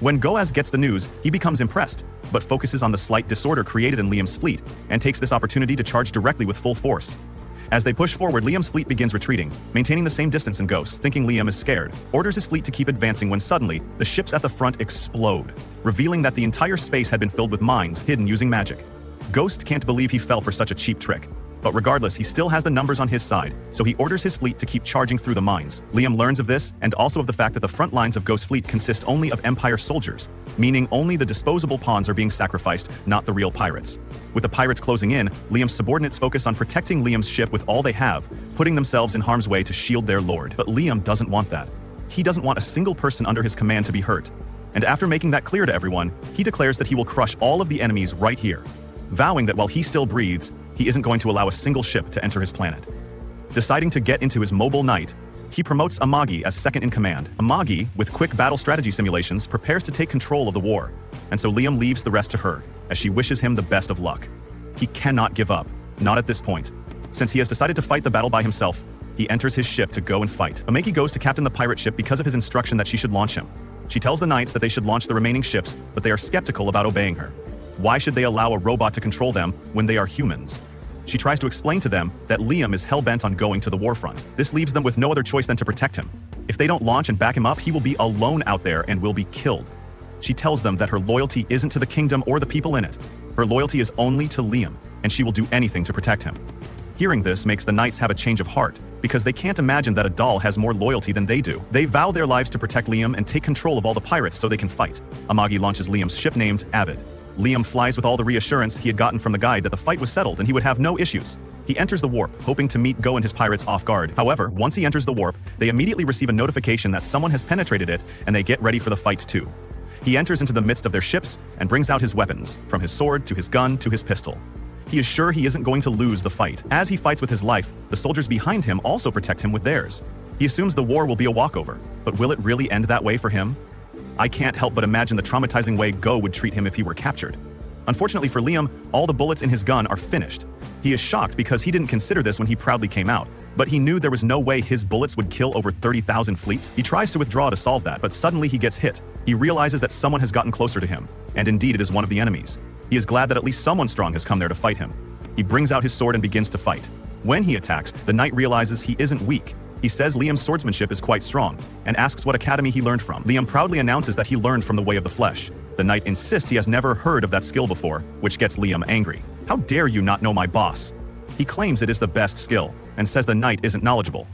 When Goaz gets the news, he becomes impressed, but focuses on the slight disorder created in Liam's fleet and takes this opportunity to charge directly with full force. As they push forward, Liam's fleet begins retreating, maintaining the same distance, and Ghost, thinking Liam is scared, orders his fleet to keep advancing when suddenly, the ships at the front explode, revealing that the entire space had been filled with mines hidden using magic. Ghost can't believe he fell for such a cheap trick. But regardless, he still has the numbers on his side, so he orders his fleet to keep charging through the mines. Liam learns of this, and also of the fact that the front lines of Ghost's fleet consist only of Empire soldiers, meaning only the disposable pawns are being sacrificed, not the real pirates. With the pirates closing in, Liam's subordinates focus on protecting Liam's ship with all they have, putting themselves in harm's way to shield their lord. But Liam doesn't want that. He doesn't want a single person under his command to be hurt. And after making that clear to everyone, he declares that he will crush all of the enemies right here, vowing that while he still breathes, he isn't going to allow a single ship to enter his planet. Deciding to get into his mobile knight, he promotes Amagi as second in command. Amagi, with quick battle strategy simulations, prepares to take control of the war, and so Liam leaves the rest to her, as she wishes him the best of luck. He cannot give up, not at this point. Since he has decided to fight the battle by himself, he enters his ship to go and fight. Amagi goes to captain the pirate ship because of his instruction that she should launch him. She tells the knights that they should launch the remaining ships, but they are skeptical about obeying her. Why should they allow a robot to control them when they are humans? She tries to explain to them that Liam is hell-bent on going to the warfront. This leaves them with no other choice than to protect him. If they don't launch and back him up, he will be alone out there and will be killed. She tells them that her loyalty isn't to the kingdom or the people in it. Her loyalty is only to Liam, and she will do anything to protect him. Hearing this makes the knights have a change of heart, because they can't imagine that a doll has more loyalty than they do. They vow their lives to protect Liam and take control of all the pirates so they can fight. Amagi launches Liam's ship named Avid. Liam flies with all the reassurance he had gotten from the guide that the fight was settled and he would have no issues. He enters the warp, hoping to meet Go and his pirates off guard. However, once he enters the warp, they immediately receive a notification that someone has penetrated it, and they get ready for the fight too. He enters into the midst of their ships and brings out his weapons, from his sword to his gun to his pistol. He is sure he isn't going to lose the fight. As he fights with his life, the soldiers behind him also protect him with theirs. He assumes the war will be a walkover, but will it really end that way for him? I can't help but imagine the traumatizing way Go would treat him if he were captured. Unfortunately for Liam, all the bullets in his gun are finished. He is shocked because he didn't consider this when he proudly came out, but he knew there was no way his bullets would kill over 30,000 fleets. He tries to withdraw to solve that, but suddenly he gets hit. He realizes that someone has gotten closer to him, and indeed it is one of the enemies. He is glad that at least someone strong has come there to fight him. He brings out his sword and begins to fight. When he attacks, the knight realizes he isn't weak. He says Liam's swordsmanship is quite strong, and asks what academy he learned from. Liam proudly announces that he learned from the Way of the Flesh. The knight insists he has never heard of that skill before, which gets Liam angry. How dare you not know my boss? He claims it is the best skill, and says the knight isn't knowledgeable.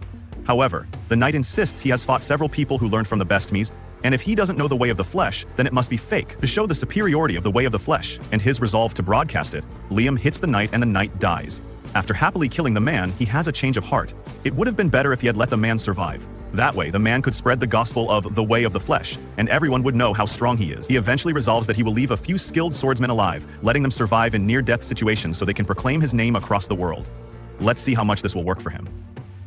However, the knight insists he has fought several people who learned from the best Mies, and if he doesn't know the Way of the Flesh, then it must be fake. To show the superiority of the Way of the Flesh, and his resolve to broadcast it, Liam hits the knight and the knight dies. After happily killing the man, he has a change of heart. It would have been better if he had let the man survive. That way, the man could spread the gospel of the Way of the Flesh, and everyone would know how strong he is. He eventually resolves that he will leave a few skilled swordsmen alive, letting them survive in near-death situations so they can proclaim his name across the world. Let's see how much this will work for him.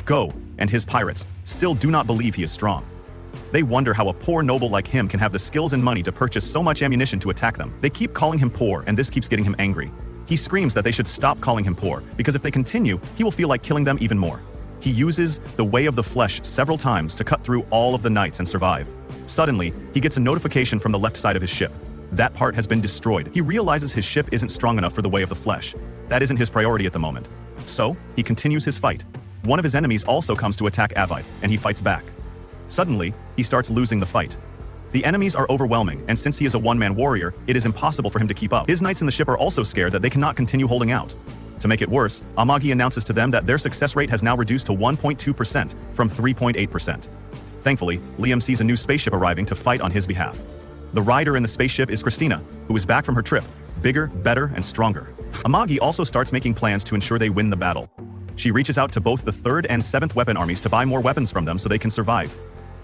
Go and his pirates still do not believe he is strong. They wonder how a poor noble like him can have the skills and money to purchase so much ammunition to attack them. They keep calling him poor, and this keeps getting him angry. He screams that they should stop calling him poor, because if they continue, he will feel like killing them even more. He uses the Way of the Flesh several times to cut through all of the knights and survive. Suddenly, he gets a notification from the left side of his ship. That part has been destroyed. He realizes his ship isn't strong enough for the Way of the Flesh. That isn't his priority at the moment. So, he continues his fight. One of his enemies also comes to attack Avite, and he fights back. Suddenly, he starts losing the fight. The enemies are overwhelming, and since he is a one-man warrior, it is impossible for him to keep up. His knights in the ship are also scared that they cannot continue holding out. To make it worse, Amagi announces to them that their success rate has now reduced to 1.2% from 3.8%. Thankfully, Liam sees a new spaceship arriving to fight on his behalf. The rider in the spaceship is Christina, who is back from her trip, bigger, better, and stronger. Amagi also starts making plans to ensure they win the battle. She reaches out to both the 3rd and 7th weapon armies to buy more weapons from them so they can survive.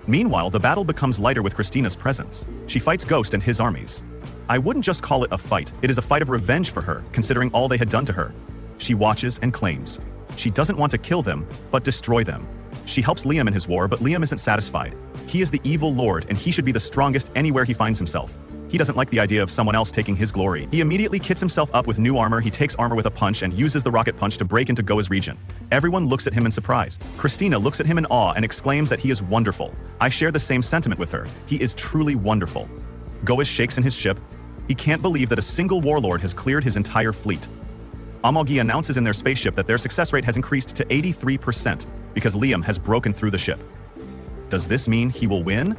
Meanwhile, the battle becomes lighter with Christina's presence. She fights Ghost and his armies. I wouldn't just call it a fight, it is a fight of revenge for her, considering all they had done to her. She watches and claims. She doesn't want to kill them, but destroy them. She helps Liam in his war, but Liam isn't satisfied. He is the evil lord, and he should be the strongest anywhere he finds himself. He doesn't like the idea of someone else taking his glory. He immediately kits himself up with new armor. He takes armor with a punch and uses the rocket punch to break into Goa's region. Everyone looks at him in surprise. Christina looks at him in awe and exclaims that he is wonderful. I share the same sentiment with her. He is truly wonderful. Goa shakes in his ship. He can't believe that a single warlord has cleared his entire fleet. Amagi announces in their spaceship that their success rate has increased to 83% because Liam has broken through the ship. Does this mean he will win?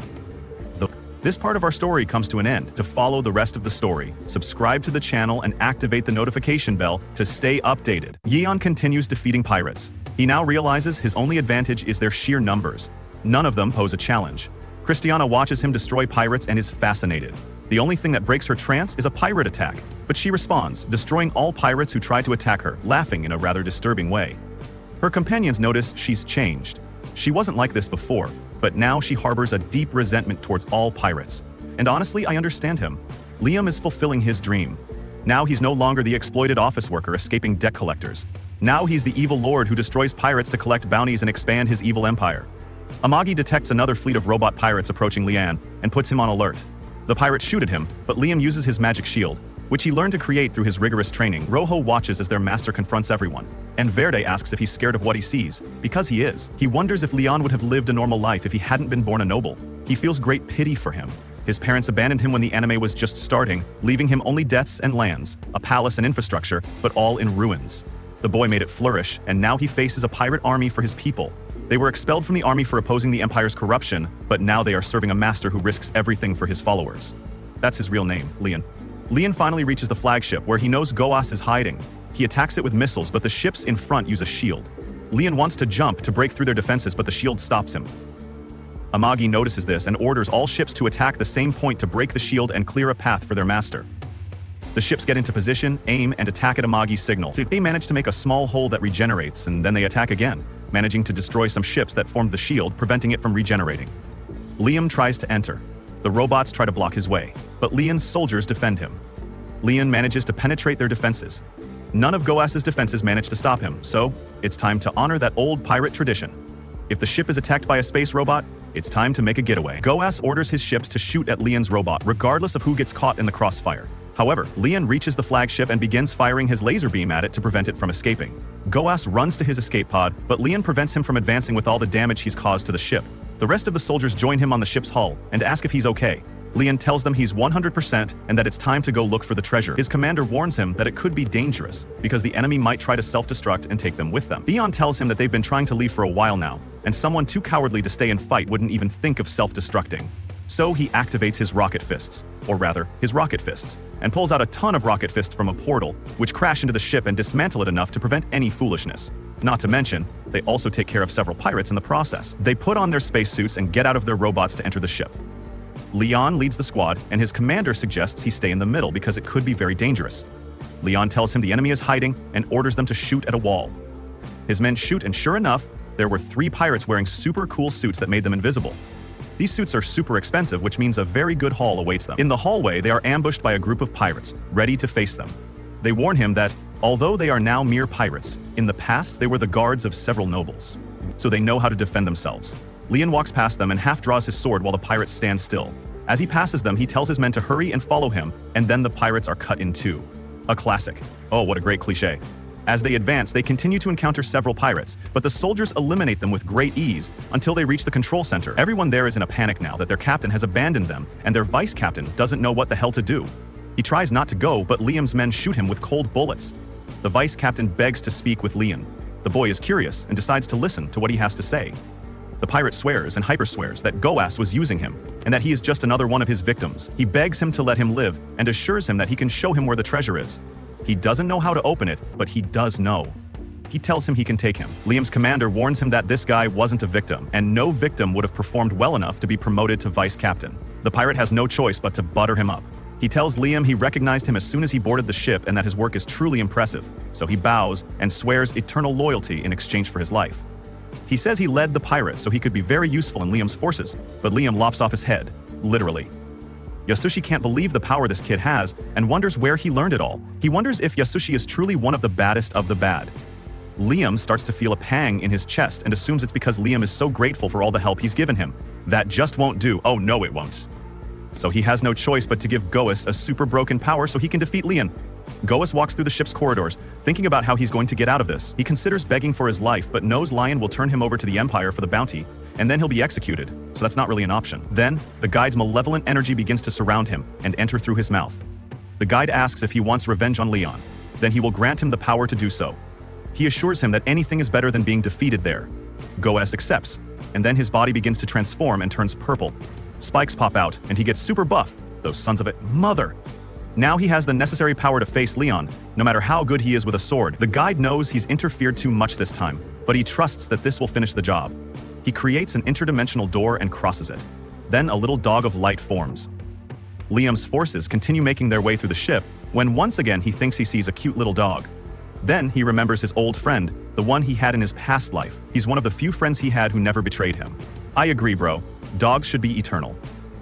This part of our story comes to an end. To follow the rest of the story, subscribe to the channel and activate the notification bell to stay updated. Yeon continues defeating pirates. He now realizes his only advantage is their sheer numbers. None of them pose a challenge. Christiana watches him destroy pirates and is fascinated. The only thing that breaks her trance is a pirate attack, but she responds, destroying all pirates who try to attack her, laughing in a rather disturbing way. Her companions notice she's changed. She wasn't like this before, but now she harbors a deep resentment towards all pirates. And honestly, I understand him. Liam is fulfilling his dream. Now he's no longer the exploited office worker escaping debt collectors. Now he's the evil lord who destroys pirates to collect bounties and expand his evil empire. Amagi detects another fleet of robot pirates approaching Lian and puts him on alert. The pirates shoot at him, but Liam uses his magic shield, which he learned to create through his rigorous training. Rojo watches as their master confronts everyone, and Verde asks if he's scared of what he sees, because he is. He wonders if Leon would have lived a normal life if he hadn't been born a noble. He feels great pity for him. His parents abandoned him when the anime was just starting, leaving him only deaths and lands, a palace and infrastructure, but all in ruins. The boy made it flourish, and now he faces a pirate army for his people. They were expelled from the army for opposing the Empire's corruption, but now they are serving a master who risks everything for his followers. That's his real name, Leon. Leon finally reaches the flagship, where he knows Goas is hiding. He attacks it with missiles, but the ships in front use a shield. Leon wants to jump to break through their defenses, but the shield stops him. Amagi notices this and orders all ships to attack the same point to break the shield and clear a path for their master. The ships get into position, aim, and attack at Amagi's signal. They manage to make a small hole that regenerates, and then they attack again, managing to destroy some ships that formed the shield, preventing it from regenerating. Liam tries to enter. The robots try to block his way, but Leon's soldiers defend him. Leon manages to penetrate their defenses. None of Goas's defenses manage to stop him, so it's time to honor that old pirate tradition. If the ship is attacked by a space robot, It's time to make a getaway. Goas orders his ships to shoot at Leon's robot, regardless of who gets caught in the crossfire. However, Leon reaches the flagship and begins firing his laser beam at it to prevent it from escaping. Goas runs to his escape pod, but Leon prevents him from advancing with all the damage he's caused to the ship. The rest of the soldiers join him on the ship's hull and ask if he's okay. Leon tells them he's 100% and that it's time to go look for the treasure. His commander warns him that it could be dangerous because the enemy might try to self-destruct and take them with them. Leon tells him that they've been trying to leave for a while now, and someone too cowardly to stay and fight wouldn't even think of self-destructing. So he activates his rocket fists, or rather, his rocket fists, and pulls out a ton of rocket fists from a portal, which crash into the ship and dismantle it enough to prevent any foolishness. Not to mention, they also take care of several pirates in the process. They put on their spacesuits and get out of their robots to enter the ship. Leon leads the squad, and his commander suggests he stay in the middle because it could be very dangerous. Leon tells him the enemy is hiding and orders them to shoot at a wall. His men shoot, and sure enough, there were 3 pirates wearing super cool suits that made them invisible. These suits are super expensive, which means a very good haul awaits them. In the hallway, they are ambushed by a group of pirates, ready to face them. They warn him that, although they are now mere pirates, in the past they were the guards of several nobles, so they know how to defend themselves. Leon walks past them and half draws his sword while the pirates stand still. As he passes them, he tells his men to hurry and follow him, and then the pirates are cut in two. A classic. Oh, what a great cliche. As they advance, they continue to encounter several pirates, but the soldiers eliminate them with great ease until they reach the control center. Everyone there is in a panic now that their captain has abandoned them, and their vice captain doesn't know what the hell to do. He tries not to go, but Liam's men shoot him with cold bullets. The vice captain begs to speak with Leon. The boy is curious and decides to listen to what he has to say. The pirate swears and hyper-swears that Goas was using him, and that he is just another one of his victims. He begs him to let him live and assures him that he can show him where the treasure is. He doesn't know how to open it, but he does know. He tells him he can take him. Liam's commander warns him that this guy wasn't a victim, and no victim would have performed well enough to be promoted to vice captain. The pirate has no choice but to butter him up. He tells Liam he recognized him as soon as he boarded the ship and that his work is truly impressive, so he bows and swears eternal loyalty in exchange for his life. He says he led the pirates so he could be very useful in Liam's forces, but Liam lops off his head, literally. Yasushi can't believe the power this kid has and wonders where he learned it all. He wonders if Yasushi is truly one of the baddest of the bad. Liam starts to feel a pang in his chest and assumes it's because Liam is so grateful for all the help he's given him. That just won't do. Oh no, it won't. So he has no choice but to give Goas a super broken power so he can defeat Leon. Goas walks through the ship's corridors, thinking about how he's going to get out of this. He considers begging for his life, but knows Lion will turn him over to the Empire for the bounty, and then he'll be executed, so that's not really an option. Then, the guide's malevolent energy begins to surround him and enter through his mouth. The guide asks if he wants revenge on Leon. Then he will grant him the power to do so. He assures him that anything is better than being defeated there. Goas accepts, and then his body begins to transform and turns purple. Spikes pop out, and he gets super buff. Those sons of it, mother! Now he has the necessary power to face Leon, no matter how good he is with a sword. The guide knows he's interfered too much this time, but he trusts that this will finish the job. He creates an interdimensional door and crosses it. Then a little dog of light forms. Liam's forces continue making their way through the ship, when once again he thinks he sees a cute little dog. Then he remembers his old friend, the one he had in his past life. He's one of the few friends he had who never betrayed him. I agree, bro. Dogs should be eternal.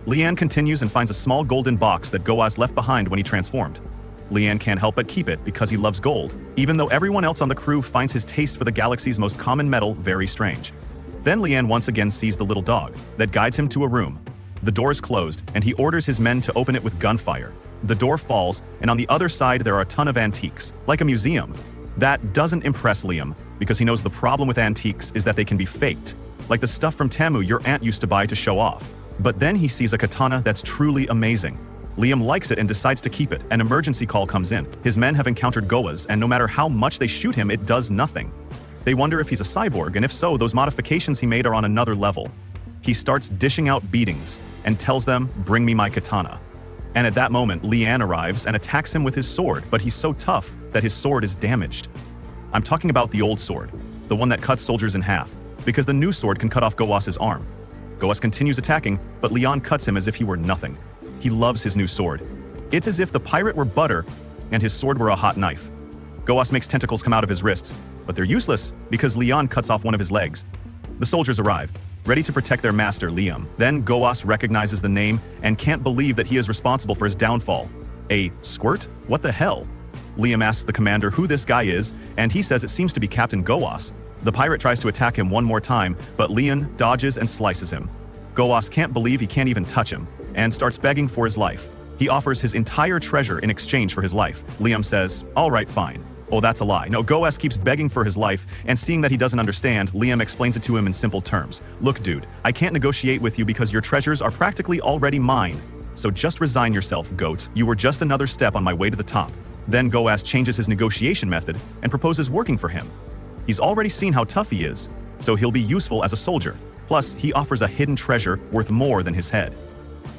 Leanne continues and finds a small golden box that Goas left behind when he transformed. Leanne can't help but keep it because he loves gold, even though everyone else on the crew finds his taste for the galaxy's most common metal very strange. Then Leanne once again sees the little dog that guides him to a room. The door is closed, and he orders his men to open it with gunfire. The door falls, and on the other side there are a ton of antiques, like a museum. That doesn't impress Liam, because he knows the problem with antiques is that they can be faked, like the stuff from Temu your aunt used to buy to show off. But then he sees a katana that's truly amazing. Liam likes it and decides to keep it. An emergency call comes in. His men have encountered Goas, and no matter how much they shoot him, it does nothing. They wonder if he's a cyborg, and if so, those modifications he made are on another level. He starts dishing out beatings and tells them, "Bring me my katana." And at that moment, Leanne arrives and attacks him with his sword, but he's so tough that his sword is damaged. I'm talking about the old sword, the one that cuts soldiers in half, because the new sword can cut off Goas's arm. Goas continues attacking, but Leon cuts him as if he were nothing. He loves his new sword. It's as if the pirate were butter and his sword were a hot knife. Goas makes tentacles come out of his wrists, but they're useless because Leon cuts off one of his legs. The soldiers arrive, ready to protect their master, Liam. Then Goas recognizes the name and can't believe that he is responsible for his downfall. A squirt? What the hell? Liam asks the commander who this guy is, and he says it seems to be Captain Goas. The pirate tries to attack him one more time, but Leon dodges and slices him. Goas can't believe he can't even touch him, and starts begging for his life. He offers his entire treasure in exchange for his life. Liam says, "All right, fine." Oh, that's a lie. No, Goas keeps begging for his life, and seeing that he doesn't understand, Liam explains it to him in simple terms. "Look, dude, I can't negotiate with you because your treasures are practically already mine. So just resign yourself, goat. You were just another step on my way to the top." Then Goas changes his negotiation method and proposes working for him. He's already seen how tough he is, so he'll be useful as a soldier. Plus, he offers a hidden treasure worth more than his head.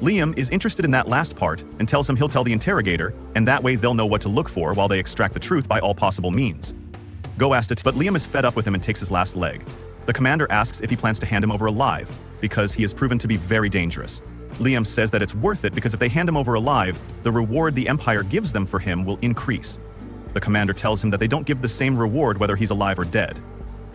Liam is interested in that last part and tells him he'll tell the interrogator, and that way they'll know what to look for while they extract the truth by all possible means. Goas but Liam is fed up with him and takes his last leg. The commander asks if he plans to hand him over alive, because he has proven to be very dangerous. Liam says that it's worth it because if they hand him over alive, the reward the Empire gives them for him will increase. The commander tells him that they don't give the same reward whether he's alive or dead.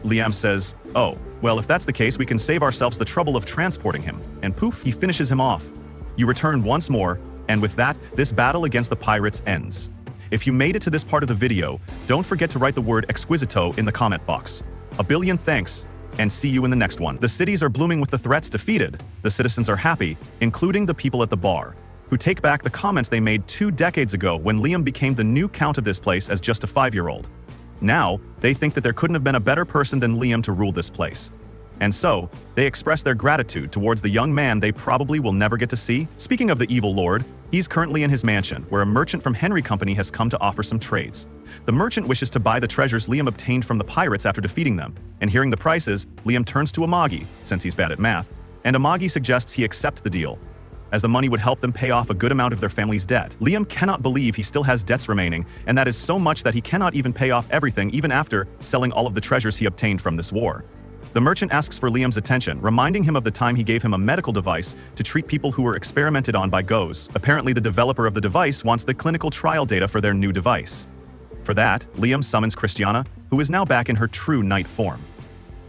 Liam says, "Oh, well, if that's the case, we can save ourselves the trouble of transporting him," and poof, he finishes him off. You return once more, and with that, this battle against the pirates ends. If you made it to this part of the video, don't forget to write the word exquisito in the comment box. A billion thanks, and see you in the next one. The cities are blooming with the threats defeated. The citizens are happy, including the people at the bar, who take back the comments they made 2 decades ago when Liam became the new count of this place as just a 5-year-old. Now, they think that there couldn't have been a better person than Liam to rule this place. And so, they express their gratitude towards the young man they probably will never get to see. Speaking of the evil lord, he's currently in his mansion, where a merchant from Henry Company has come to offer some trades. The merchant wishes to buy the treasures Liam obtained from the pirates after defeating them, and hearing the prices, Liam turns to Amagi, since he's bad at math, and Amagi suggests he accept the deal, as the money would help them pay off a good amount of their family's debt. Liam cannot believe he still has debts remaining, and that is so much that he cannot even pay off everything even after selling all of the treasures he obtained from this war. The merchant asks for Liam's attention, reminding him of the time he gave him a medical device to treat people who were experimented on by Goes. Apparently, the developer of the device wants the clinical trial data for their new device. For that, Liam summons Christiana, who is now back in her true knight form.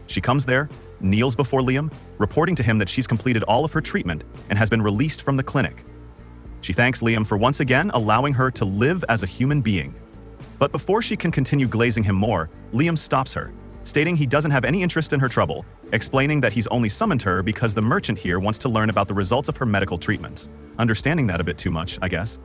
She comes there, kneels before Liam, reporting to him that she's completed all of her treatment and has been released from the clinic. She thanks Liam for once again allowing her to live as a human being. But before she can continue glazing him more, Liam stops her, stating he doesn't have any interest in her trouble, explaining that he's only summoned her because the merchant here wants to learn about the results of her medical treatment. Understanding that a bit too much, I guess.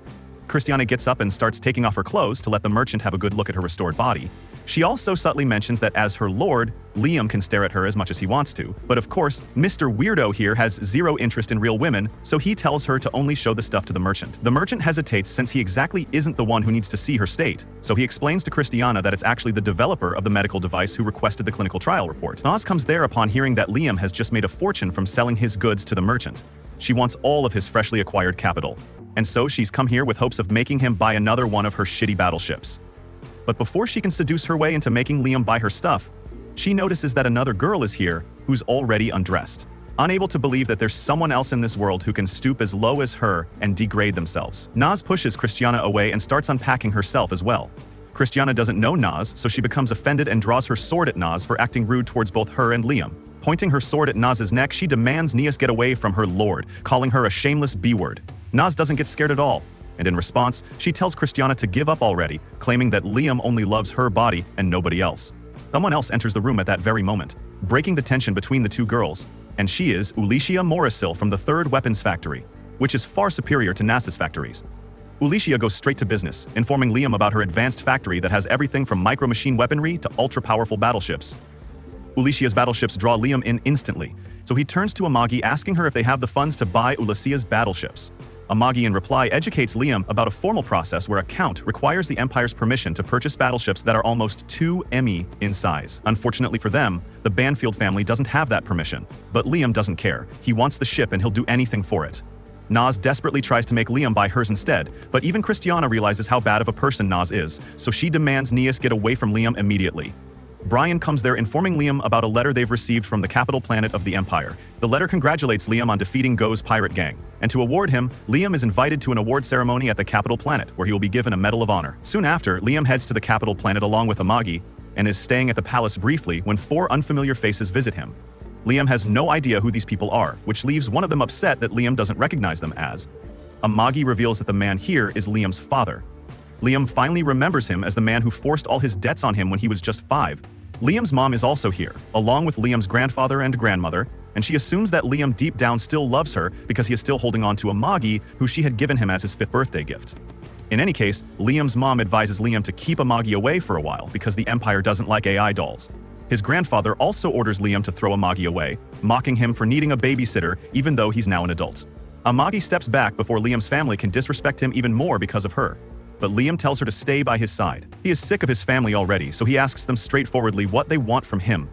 Christiana gets up and starts taking off her clothes to let the merchant have a good look at her restored body. She also subtly mentions that as her lord, Liam can stare at her as much as he wants to. But of course, Mr. Weirdo here has zero interest in real women, so he tells her to only show the stuff to the merchant. The merchant hesitates since he exactly isn't the one who needs to see her state, so he explains to Christiana that it's actually the developer of the medical device who requested the clinical trial report. Nas comes there upon hearing that Liam has just made a fortune from selling his goods to the merchant. She wants all of his freshly acquired capital, and so she's come here with hopes of making him buy another one of her shitty battleships. But before she can seduce her way into making Liam buy her stuff, she notices that another girl is here who's already undressed. Unable to believe that there's someone else in this world who can stoop as low as her and degrade themselves. Nas pushes Christiana away and starts unpacking herself as well. Christiana doesn't know Nas, so she becomes offended and draws her sword at Nas for acting rude towards both her and Liam. Pointing her sword at Nas's neck, she demands Nias get away from her lord, calling her a shameless B-word. Nas doesn't get scared at all, and in response, she tells Christiana to give up already, claiming that Liam only loves her body and nobody else. Someone else enters the room at that very moment, breaking the tension between the two girls, and she is Ulicia Morisil from the 3rd Weapons Factory, which is far superior to Nas's factories. Ulicia goes straight to business, informing Liam about her advanced factory that has everything from micro-machine weaponry to ultra-powerful battleships. Ulicia's battleships draw Liam in instantly, so he turns to Amagi asking her if they have the funds to buy Ulicia's battleships. Amagi in reply educates Liam about a formal process where a count requires the Empire's permission to purchase battleships that are almost 2 ME in size. Unfortunately for them, the Banfield family doesn't have that permission, but Liam doesn't care. He wants the ship and he'll do anything for it. Nas desperately tries to make Liam buy hers instead, but even Christiana realizes how bad of a person Nas is, so she demands Nias get away from Liam immediately. Brian comes there informing Liam about a letter they've received from the capital planet of the Empire. The letter congratulates Liam on defeating Go's pirate gang, and to award him, Liam is invited to an award ceremony at the capital planet, where he will be given a Medal of Honor. Soon after, Liam heads to the capital planet along with Amagi, and is staying at the palace briefly when 4 unfamiliar faces visit him. Liam has no idea who these people are, which leaves one of them upset that Liam doesn't recognize them as. Amagi reveals that the man here is Liam's father. Liam finally remembers him as the man who forced all his debts on him when he was just 5. Liam's mom is also here, along with Liam's grandfather and grandmother, and she assumes that Liam deep down still loves her because he is still holding on to Amagi, who she had given him as his 5th birthday gift. In any case, Liam's mom advises Liam to keep Amagi away for a while because the Empire doesn't like AI dolls. His grandfather also orders Liam to throw Amagi away, mocking him for needing a babysitter even though he's now an adult. Amagi steps back before Liam's family can disrespect him even more because of her. But Liam tells her to stay by his side. He is sick of his family already, so he asks them straightforwardly what they want from him.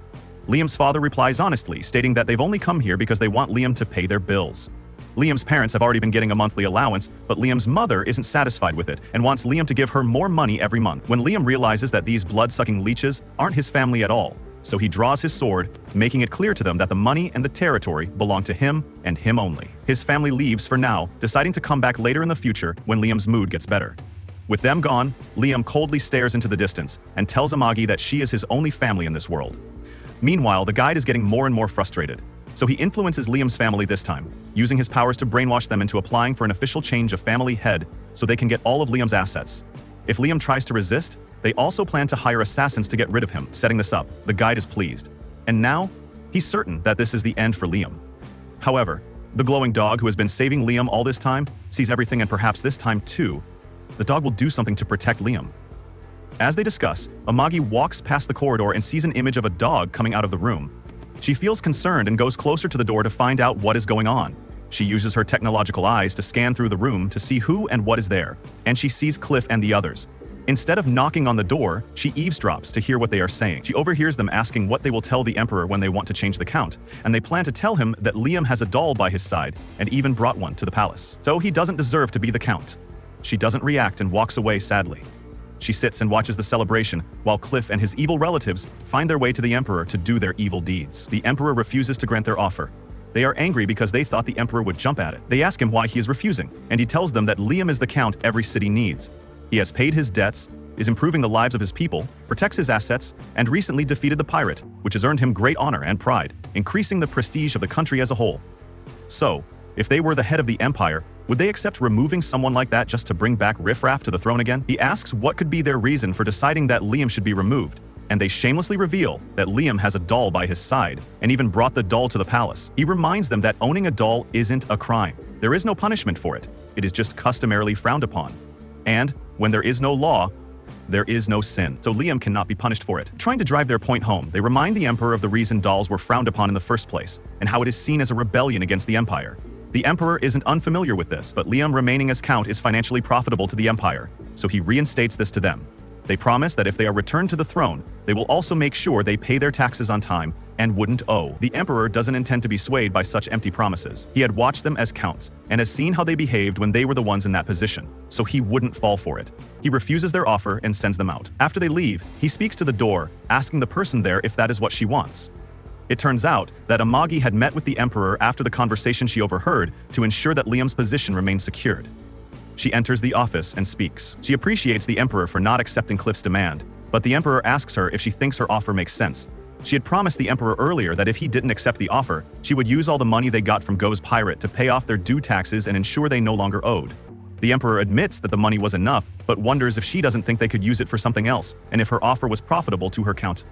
Liam's father replies honestly, stating that they've only come here because they want Liam to pay their bills. Liam's parents have already been getting a monthly allowance, but Liam's mother isn't satisfied with it and wants Liam to give her more money every month. When Liam realizes that these blood-sucking leeches aren't his family at all, so he draws his sword, making it clear to them that the money and the territory belong to him and him only. His family leaves for now, deciding to come back later in the future when Liam's mood gets better. With them gone, Liam coldly stares into the distance and tells Amagi that she is his only family in this world. Meanwhile, the guide is getting more and more frustrated, so he influences Liam's family this time, using his powers to brainwash them into applying for an official change of family head so they can get all of Liam's assets. If Liam tries to resist, they also plan to hire assassins to get rid of him. Setting this up, the guide is pleased. And now, he's certain that this is the end for Liam. However, the glowing dog who has been saving Liam all this time sees everything, and perhaps this time too, the dog will do something to protect Liam. As they discuss, Amagi walks past the corridor and sees an image of a dog coming out of the room. She feels concerned and goes closer to the door to find out what is going on. She uses her technological eyes to scan through the room to see who and what is there, and she sees Cliff and the others. Instead of knocking on the door, she eavesdrops to hear what they are saying. She overhears them asking what they will tell the Emperor when they want to change the count, and they plan to tell him that Liam has a doll by his side and even brought one to the palace. So he doesn't deserve to be the count. She doesn't react and walks away sadly. She sits and watches the celebration while Cliff and his evil relatives find their way to the Emperor to do their evil deeds. The Emperor refuses to grant their offer. They are angry because they thought the Emperor would jump at it. They ask him why he is refusing, and he tells them that Liam is the count every city needs. He has paid his debts, is improving the lives of his people, protects his assets, and recently defeated the pirate, which has earned him great honor and pride, increasing the prestige of the country as a whole. So, if they were the head of the Empire, would they accept removing someone like that just to bring back Riffraff to the throne again? He asks what could be their reason for deciding that Liam should be removed, and they shamelessly reveal that Liam has a doll by his side and even brought the doll to the palace. He reminds them that owning a doll isn't a crime. There is no punishment for it. It is just customarily frowned upon. And when there is no law, there is no sin, so Liam cannot be punished for it. Trying to drive their point home, they remind the Emperor of the reason dolls were frowned upon in the first place, and how it is seen as a rebellion against the Empire. The Emperor isn't unfamiliar with this, but Liam remaining as Count is financially profitable to the Empire, so he reinstates this to them. They promise that if they are returned to the throne, they will also make sure they pay their taxes on time and wouldn't owe. The Emperor doesn't intend to be swayed by such empty promises. He had watched them as counts and has seen how they behaved when they were the ones in that position, so he wouldn't fall for it. He refuses their offer and sends them out. After they leave, he speaks to the door, asking the person there if that is what she wants. It turns out that Amagi had met with the Emperor after the conversation she overheard to ensure that Liam's position remained secured. She enters the office and speaks. She appreciates the Emperor for not accepting Cliff's demand, but the Emperor asks her if she thinks her offer makes sense. She had promised the Emperor earlier that if he didn't accept the offer, she would use all the money they got from Go's pirate to pay off their due taxes and ensure they no longer owed. The Emperor admits that the money was enough, but wonders if she doesn't think they could use it for something else, and if her offer was profitable to her count.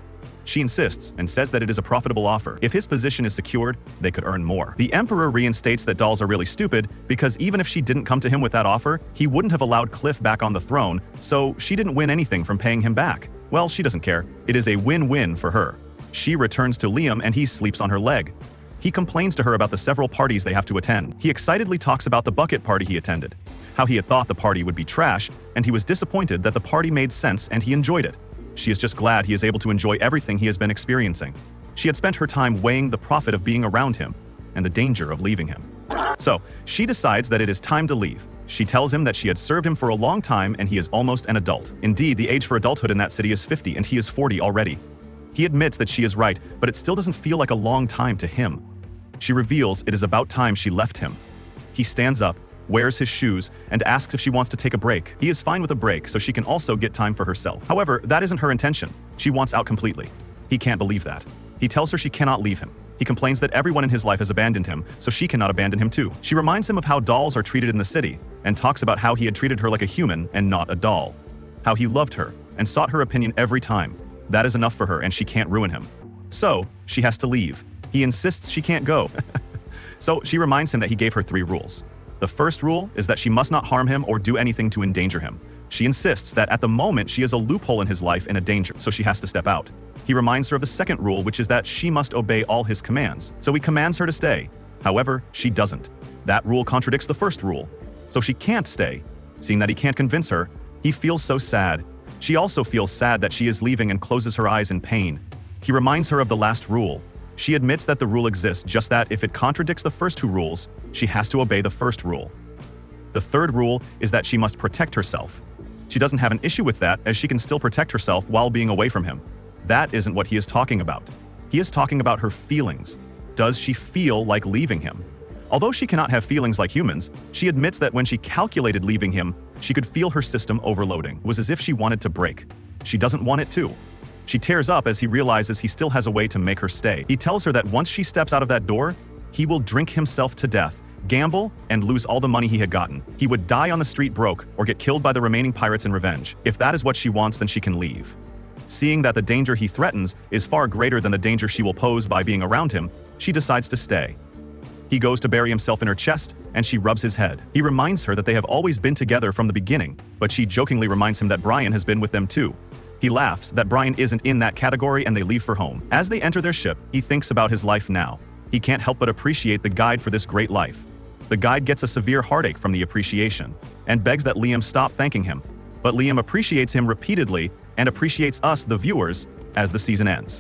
She insists and says that it is a profitable offer. If his position is secured, they could earn more. The Emperor reinstates that dolls are really stupid because even if she didn't come to him with that offer, he wouldn't have allowed Cliff back on the throne, so she didn't win anything from paying him back. Well, she doesn't care. It is a win-win for her. She returns to Liam and he sleeps on her leg. He complains to her about the several parties they have to attend. He excitedly talks about the bucket party he attended, how he had thought the party would be trash, and he was disappointed that the party made sense and he enjoyed it. She is just glad he is able to enjoy everything he has been experiencing. She had spent her time weighing the profit of being around him and the danger of leaving him. So, she decides that it is time to leave. She tells him that she had served him for a long time and he is almost an adult. Indeed, the age for adulthood in that city is 50 and he is 40 already. He admits that she is right, but it still doesn't feel like a long time to him. She reveals it is about time she left him. He stands up, wears his shoes, and asks if she wants to take a break. He is fine with a break so she can also get time for herself. However, that isn't her intention. She wants out completely. He can't believe that. He tells her she cannot leave him. He complains that everyone in his life has abandoned him, so she cannot abandon him too. She reminds him of how dolls are treated in the city, and talks about how he had treated her like a human and not a doll. How he loved her, and sought her opinion every time. That is enough for her and she can't ruin him. So, she has to leave. He insists she can't go. So she reminds him that he gave her 3 rules. The first rule is that she must not harm him or do anything to endanger him. She insists that at the moment she is a loophole in his life and a danger, so she has to step out. He reminds her of the second rule, which is that she must obey all his commands, so he commands her to stay. However, she doesn't. That rule contradicts the first rule, so she can't stay. Seeing that he can't convince her, he feels so sad. She also feels sad that she is leaving and closes her eyes in pain. He reminds her of the last rule. She admits that the rule exists, just that if it contradicts the first 2 rules, she has to obey the first rule. The third rule is that she must protect herself. She doesn't have an issue with that, as she can still protect herself while being away from him. That isn't what he is talking about. He is talking about her feelings. Does she feel like leaving him? Although she cannot have feelings like humans, she admits that when she calculated leaving him, she could feel her system overloading. It was as if she wanted to break. She doesn't want it to. She tears up as he realizes he still has a way to make her stay. He tells her that once she steps out of that door, he will drink himself to death, gamble, and lose all the money he had gotten. He would die on the street broke or get killed by the remaining pirates in revenge. If that is what she wants, then she can leave. Seeing that the danger he threatens is far greater than the danger she will pose by being around him, she decides to stay. He goes to bury himself in her chest, and she rubs his head. He reminds her that they have always been together from the beginning, but she jokingly reminds him that Brian has been with them too. He laughs that Brian isn't in that category, and they leave for home. As they enter their ship, he thinks about his life now. He can't help but appreciate the guide for this great life. The guide gets a severe heartache from the appreciation, and begs that Liam stop thanking him. But Liam appreciates him repeatedly and appreciates us, the viewers, as the season ends.